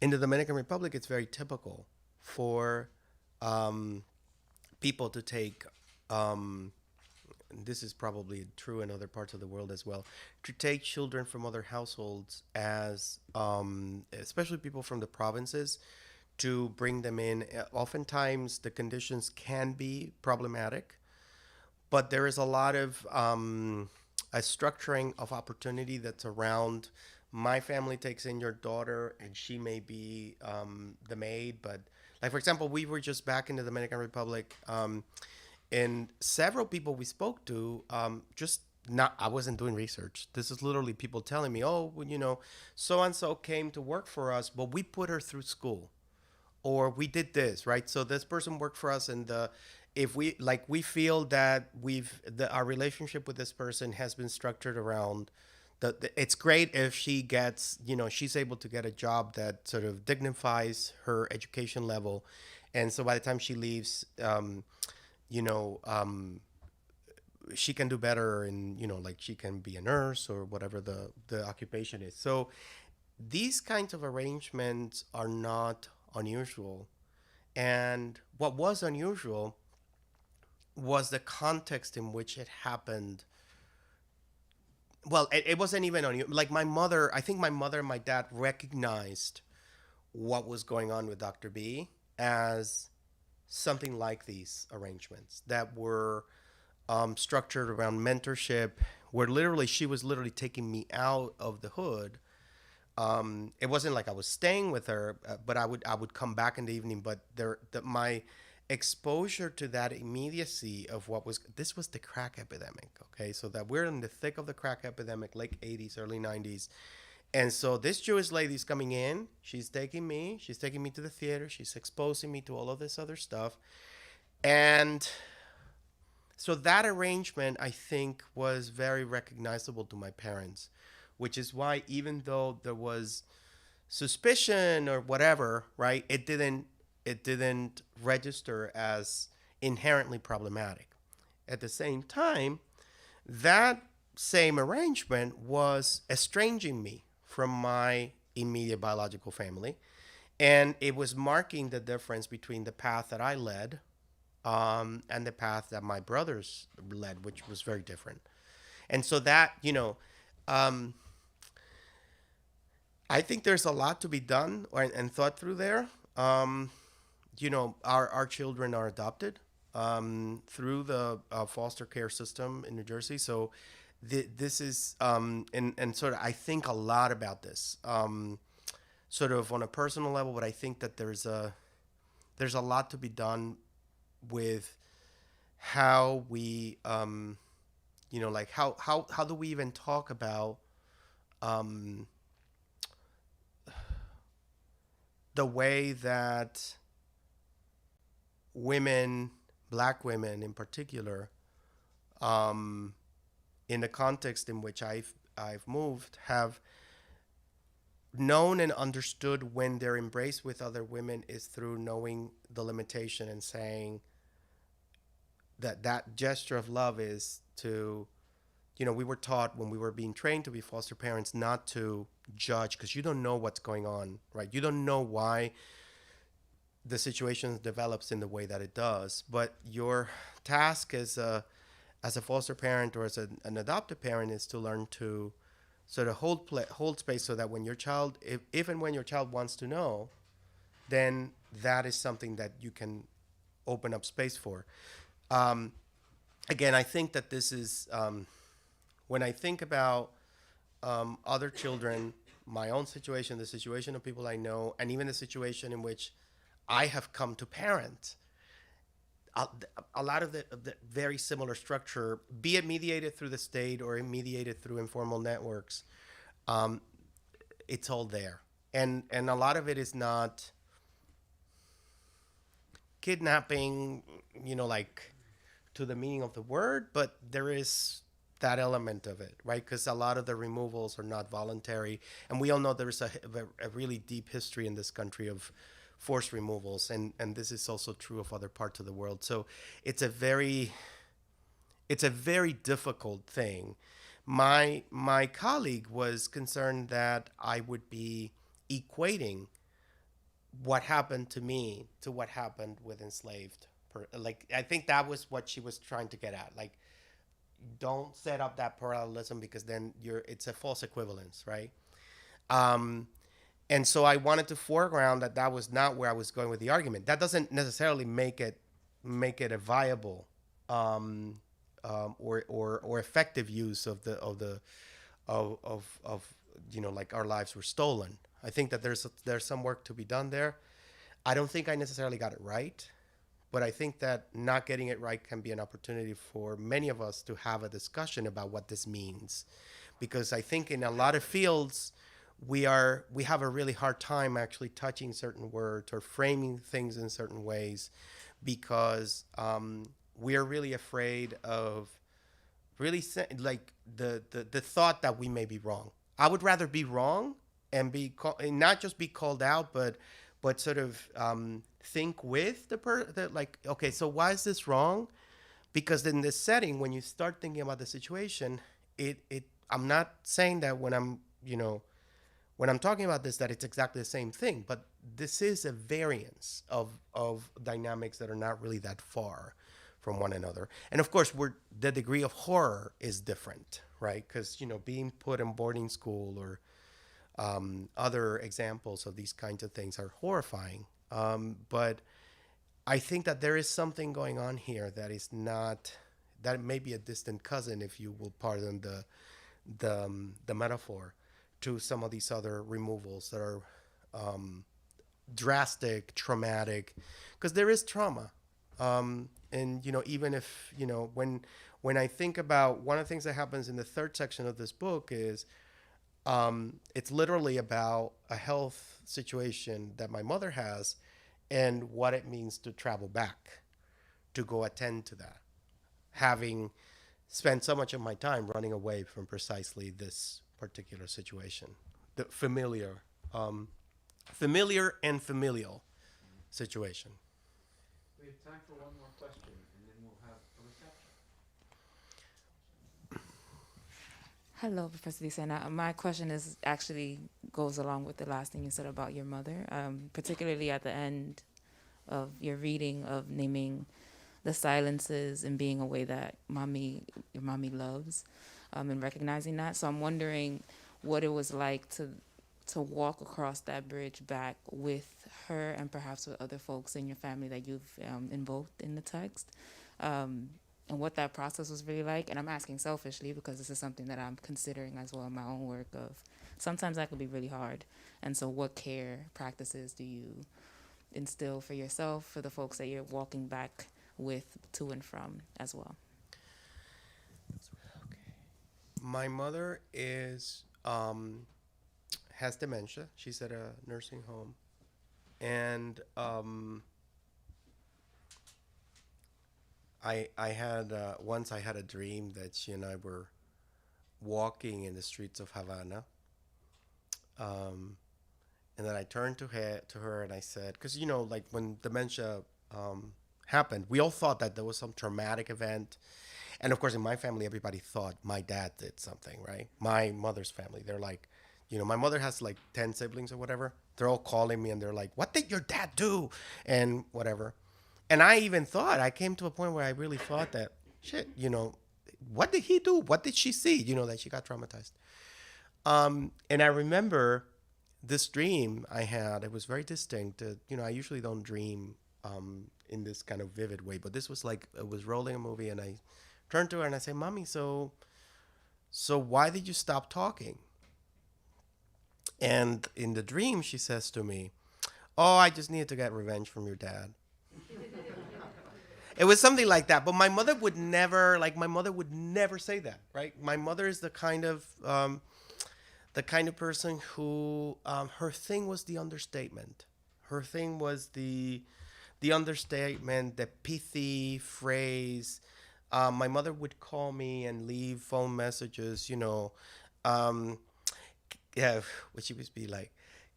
Dominican Republic, it's very typical for people to take. This is probably true in other parts of the world as well, to take children from other households as, especially people from the provinces, to bring them in. Oftentimes the conditions can be problematic, but there is a lot of a structuring of opportunity that's around, my family takes in your daughter and she may be the maid, but like, for example, we were just back in the Dominican Republic, and several people we spoke to, I wasn't doing research. This is literally people telling me, oh, well, so-and-so came to work for us, but we put her through school, or we did this, right? So this person worked for us, and if we feel that our relationship with this person has been structured around it's great if she gets, she's able to get a job that sort of dignifies her education level. And so by the time she leaves, she can do better, and she can be a nurse or whatever the occupation is. So these kinds of arrangements are not unusual, and what was unusual was the context in which it happened. Well, it wasn't even unusual. Like I think my mother and my dad recognized what was going on with Dr. B as something like these arrangements that were structured around mentorship, where she was literally taking me out of the hood. It wasn't like I was staying with her, but I would come back in the evening. But my exposure to that immediacy of this was the crack epidemic. Okay, so that we're in the thick of the crack epidemic, late 80s, early 90s. And so this Jewish lady's coming in, she's taking me to the theater, she's exposing me to all of this other stuff. And so that arrangement, I think, was very recognizable to my parents, which is why, even though there was suspicion or whatever, right, it didn't register as inherently problematic. At the same time, that same arrangement was estranging me from my immediate biological family, and it was marking the difference between the path that I led and the path that my brothers led, which was very different. And so that, I think there's a lot to be done and thought through there. Our children are adopted through the foster care system in New Jersey. So this is, and sort of, I think a lot about this, sort of on a personal level, but I think that there's a lot to be done with how we, how do we even talk about the way that women, Black women in particular, in the context in which I've moved, have known and understood when they're embraced with other women is through knowing the limitation and saying that that gesture of love is to, we were taught when we were being trained to be foster parents not to judge, because you don't know what's going on, right? You don't know why the situation develops in the way that it does, but your task as a foster parent or as an adoptive parent is to learn to sort of hold space, so that when your child, if and when your child wants to know, then that is something that you can open up space for. Again, I think that this is, when I think about other children, my own situation, the situation of people I know, and even the situation in which I have come to parent, a lot of the very similar structure, be it mediated through the state or mediated through informal networks, it's all there. And a lot of it is not kidnapping, like to the meaning of the word, but there is that element of it, right? Because a lot of the removals are not voluntary. And we all know there is a really deep history in this country of forced removals, and this is also true of other parts of the world. So it's a very difficult thing. My colleague was concerned that I would be equating what happened to me to what happened with enslaved. I think that was what she was trying to get at. Like, don't set up that parallelism, because then it's a false equivalence, right? And so I wanted to foreground that was not where I was going with the argument. That doesn't necessarily make it a viable or effective use of like our lives were stolen. I think that there's some work to be done there. I don't think I necessarily got it right, but I think that not getting it right can be an opportunity for many of us to have a discussion about what this means, because I think in a lot of fields we have a really hard time actually touching certain words or framing things in certain ways, because we are really afraid of really like the thought that we may be wrong. I would rather be wrong and and not just be called out, but sort of think with like, okay, so why is this wrong? Because in this setting, when you start thinking about the situation, I'm not saying that when I'm talking about this that it's exactly the same thing, but this is a variance of dynamics that are not really that far from one another. And of course, the degree of horror is different, right? Because being put in boarding school or other examples of these kinds of things are horrifying. But I think that there is something going on here that may be a distant cousin, if you will pardon the metaphor, to some of these other removals that are drastic, traumatic, because there is trauma. And even if when I think about one of the things that happens in the third section of this book is it's literally about a health situation that my mother has and what it means to travel back to go attend to that, having spent so much of my time running away from precisely this particular situation, the familiar and familial situation. We have time for one more question, and then we'll have a reception. Hello, Professor Decena. My question goes along with the last thing you said about your mother, particularly at the end of your reading of naming the silences and being a way that your mommy loves, and recognizing that. So I'm wondering what it was like to walk across that bridge back with her and perhaps with other folks in your family that you've invoked in the text. And what that process was really like. And I'm asking selfishly because this is something that I'm considering as well in my own work of sometimes that could be really hard. And so what care practices do you instill for yourself, for the folks that you're walking back with to and from as well? Okay. My mother has dementia. She's at a nursing home. And I had once I had a dream that she and I were walking in the streets of Havana, And then I turned to her and I said, because, you know, like when dementia happened, we all thought that there was some traumatic event. And of course, in my family, everybody thought my dad did something, right? My mother's family, they're like, you know, my mother has like 10 siblings or whatever. They're all calling me and they're like, what did your dad do? And whatever. And I even thought, I came to a point where I really thought that, shit, you know, what did he do? What did she see? You know, that she got traumatized. And I remember this dream I had. It was very distinct. You know, I usually don't dream in this kind of vivid way, but this was like, it was rolling a movie and I turned to her and I said, Mommy, so why did you stop talking? And in the dream, she says to me, oh, I just needed to get revenge from your dad. It was something like that. But my mother would never say that, right? My mother is the kind of person who, her thing was the understatement. Her thing was the understatement, the pithy phrase. My mother would call me and leave phone messages, you know, yeah, what she would be like,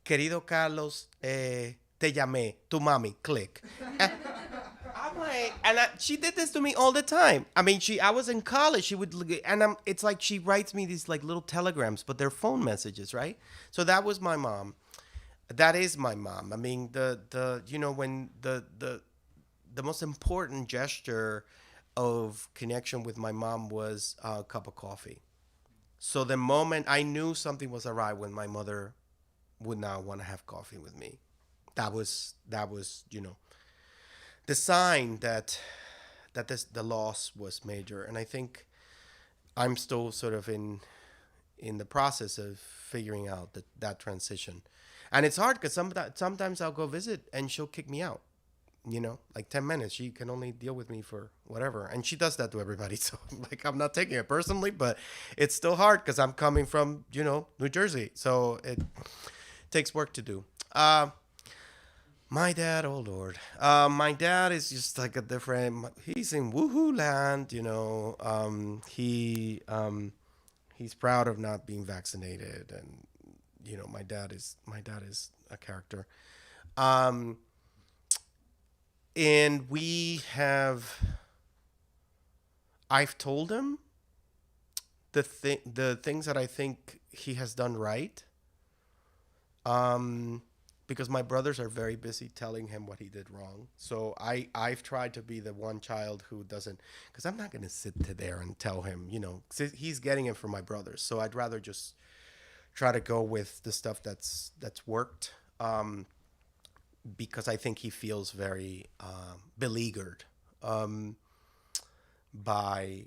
querido Carlos, te llamé, tu mami, click. I'm like, and she did this to me all the time. I mean, I was in college. She would, it's like she writes me these like little telegrams, but they're phone messages, right? So that was my mom. That is my mom. I mean, you know, when the most important gesture of connection with my mom was a cup of coffee. So the moment I knew something was awry when my mother would not want to have coffee with me, that was, you know, the sign that the loss was major. And I think I'm still sort of in the process of figuring out that transition. And it's hard because sometimes I'll go visit and she'll kick me out. You know, like 10 minutes. She can only deal with me for whatever. And she does that to everybody. So, like, I'm not taking it personally, but it's still hard because I'm coming from, you know, New Jersey. So it takes work to do. My dad, oh Lord. My dad is just like a different, he's in woohoo land, you know. He's proud of not being vaccinated. And, you know, my dad is a character. And I've told him the things that I think he has done right. Because my brothers are very busy telling him what he did wrong. So I've tried to be the one child who doesn't, because I'm not going to sit there and tell him, you know, 'cause he's getting it from my brothers. So I'd rather just try to go with the stuff that's worked. Because I think he feels very beleaguered by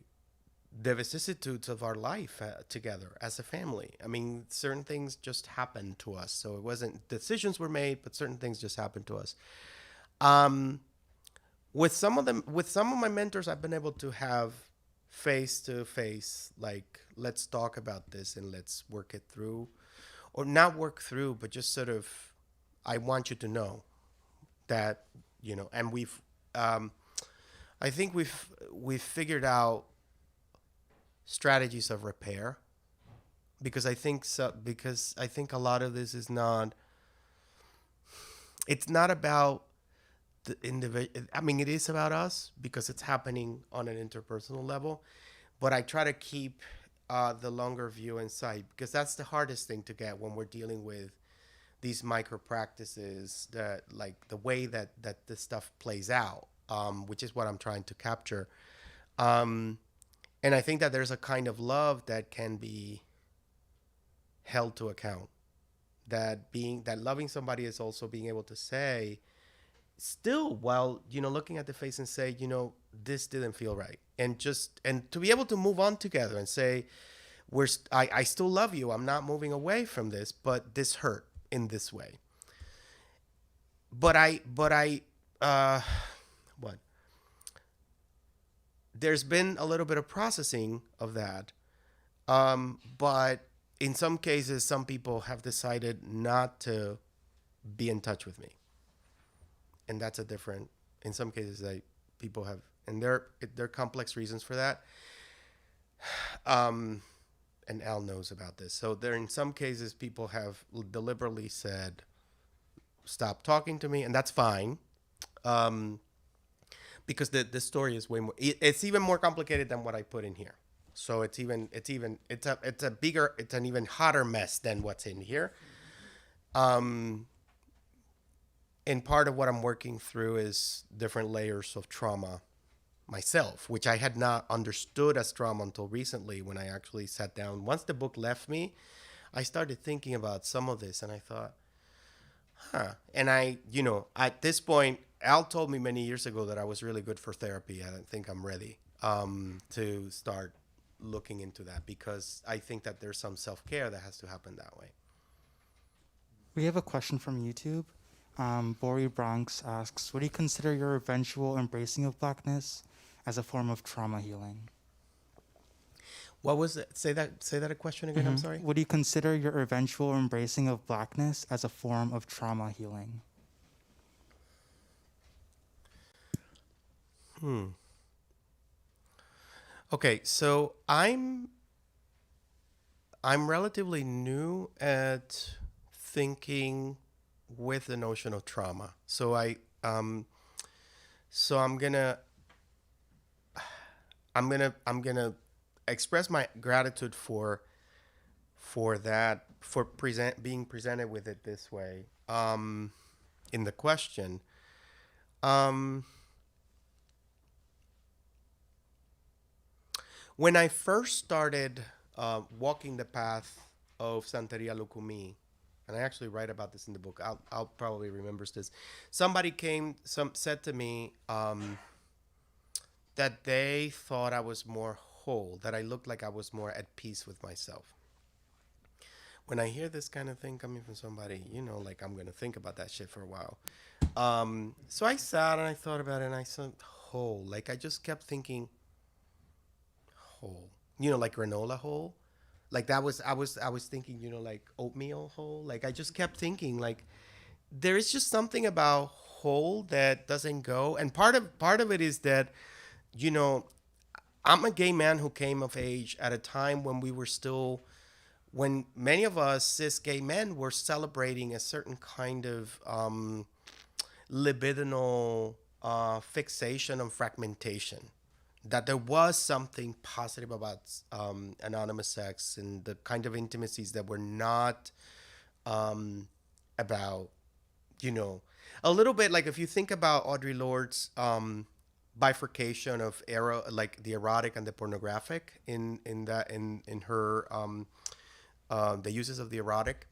the vicissitudes of our life together as a family. I mean, certain things just happened to us. So it wasn't decisions were made, but certain things just happened to us. With some of my mentors, I've been able to have face to face, like, let's talk about this and let's work it through, or not work through, but just sort of, I want you to know that, you know, and I think we've figured out strategies of repair, because I think a lot of this is not, it's not about the individual. I mean, it is about us because it's happening on an interpersonal level, but I try to keep the longer view in sight, because that's the hardest thing to get when we're dealing with these micro practices, that like the way that this stuff plays out, which is what I'm trying to capture. And I think that there's a kind of love that can be held to account. That loving somebody is also being able to say, still, while, you know, looking at the face and say, you know, this didn't feel right, and to be able to move on together and say, I still love you. I'm not moving away from this, but this hurt in this way. But there's been a little bit of processing of that. But in some cases, some people have decided not to be in touch with me. And that's in some cases, people have, and there are complex reasons for that. And Al knows about this. So in some cases, people have deliberately said, stop talking to me, and that's fine. Because the story is way more, it's even more complicated than what I put in here. So it's an even hotter mess than what's in here. And part of what I'm working through is different layers of trauma myself, which I had not understood as trauma until recently, when I actually sat down. Once the book left me, I started thinking about some of this, and I thought, and at this point, Al told me many years ago that I was really good for therapy. I don't think I'm ready to start looking into that, because I think that there's some self-care that has to happen that way. We have a question from YouTube. Bori Bronx asks, would you consider your eventual embracing of Blackness as a form of trauma healing? What was it? Say that a question again. I'm sorry. Would you consider your eventual embracing of Blackness as a form of trauma healing? Okay, so I'm relatively new at thinking with the notion of trauma. So I'm gonna express my gratitude for being presented with it this way in the question. When I first started walking the path of Santeria Lucumí, and I actually write about this in the book, I'll probably remember this. Somebody said to me that they thought I was more whole, that I looked like I was more at peace with myself. When I hear this kind of thing coming from somebody, like, I'm going to think about that shit for a while. So I sat and I thought about it, and I said, whole. Like, I just kept thinking, whole. Like granola whole. Like, I was thinking, like oatmeal whole. Like, I just kept thinking, like, there is just something about whole that doesn't go. And part of it is that, I'm a gay man who came of age at a time when many of us cis gay men were celebrating a certain kind of libidinal fixation on fragmentation. That there was something positive about anonymous sex and the kind of intimacies that were not about, a little bit like, if you think about Audre Lorde's bifurcation of like the erotic and the pornographic in her the uses of the erotic.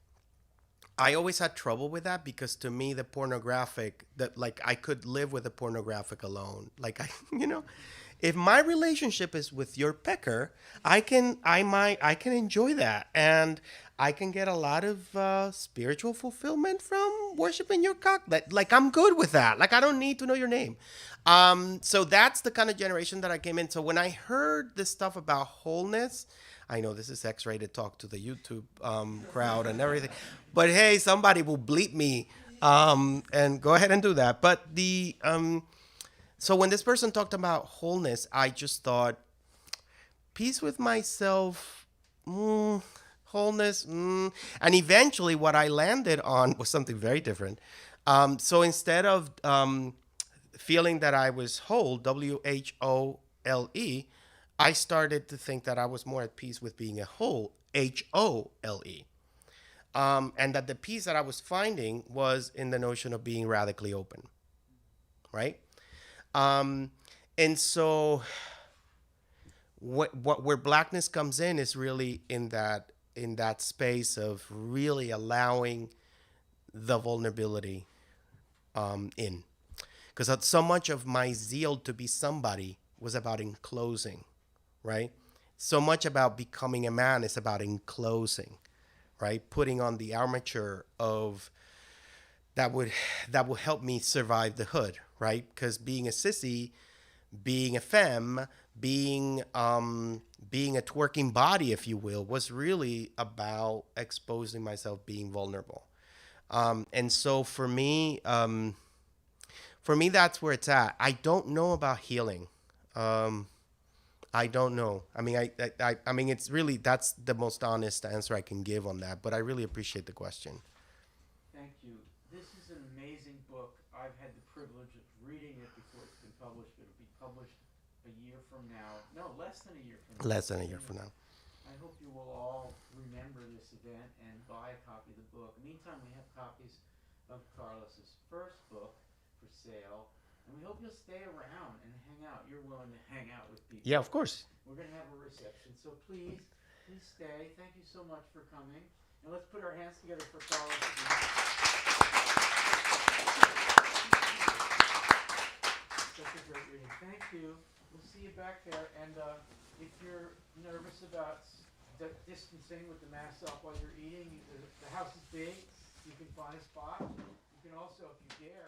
I always had trouble with that, because to me the pornographic, that, like, I could live with the pornographic alone. Like, if my relationship is with your pecker, I can enjoy that, and I can get a lot of spiritual fulfillment from worshiping your cock. Like, I'm good with that. Like, I don't need to know your name. So that's the kind of generation that I came in. So when I heard this stuff about wholeness, I know this is X-rated talk to the YouTube crowd and everything, but hey, somebody will bleep me, and go ahead and do that. But so when this person talked about wholeness, I just thought, peace with myself, wholeness, and eventually what I landed on was something very different. So instead of feeling that I was whole, WHOLE, I started to think that I was more at peace with being a whole, HOLE. And that the peace that I was finding was in the notion of being radically open, right? And so where Blackness comes in is really in that space of really allowing the vulnerability in. Because so much of my zeal to be somebody was about enclosing, right? So much about becoming a man is about enclosing, right? Putting on the armature of that would help me survive the hood, right? Because being a sissy, being a femme, being a twerking body, if you will, was really about exposing myself, being vulnerable. And so for me, that's where it's at. I don't know about healing. I don't know. I mean, it's really, that's the most honest answer I can give on that. But I really appreciate the question. Thank you. This is an I've had the privilege of reading it before it's been published, but it'll be published a year from now. No, less than a year from now. Less than a year from now. I hope you will all remember this event and buy a copy of the book. Meantime, we have copies of Carlos's first book for sale, and we hope you'll stay around and hang out. You're willing to hang out with people. Yeah, of course. We're going to have a reception, so please stay. Thank you so much for coming, and let's put our hands together for Carlos. Such a great reading. Thank you. We'll see you back there, and if you're nervous about distancing with the mask off while you're eating, the house is big. You can find a spot. You can also, if you dare,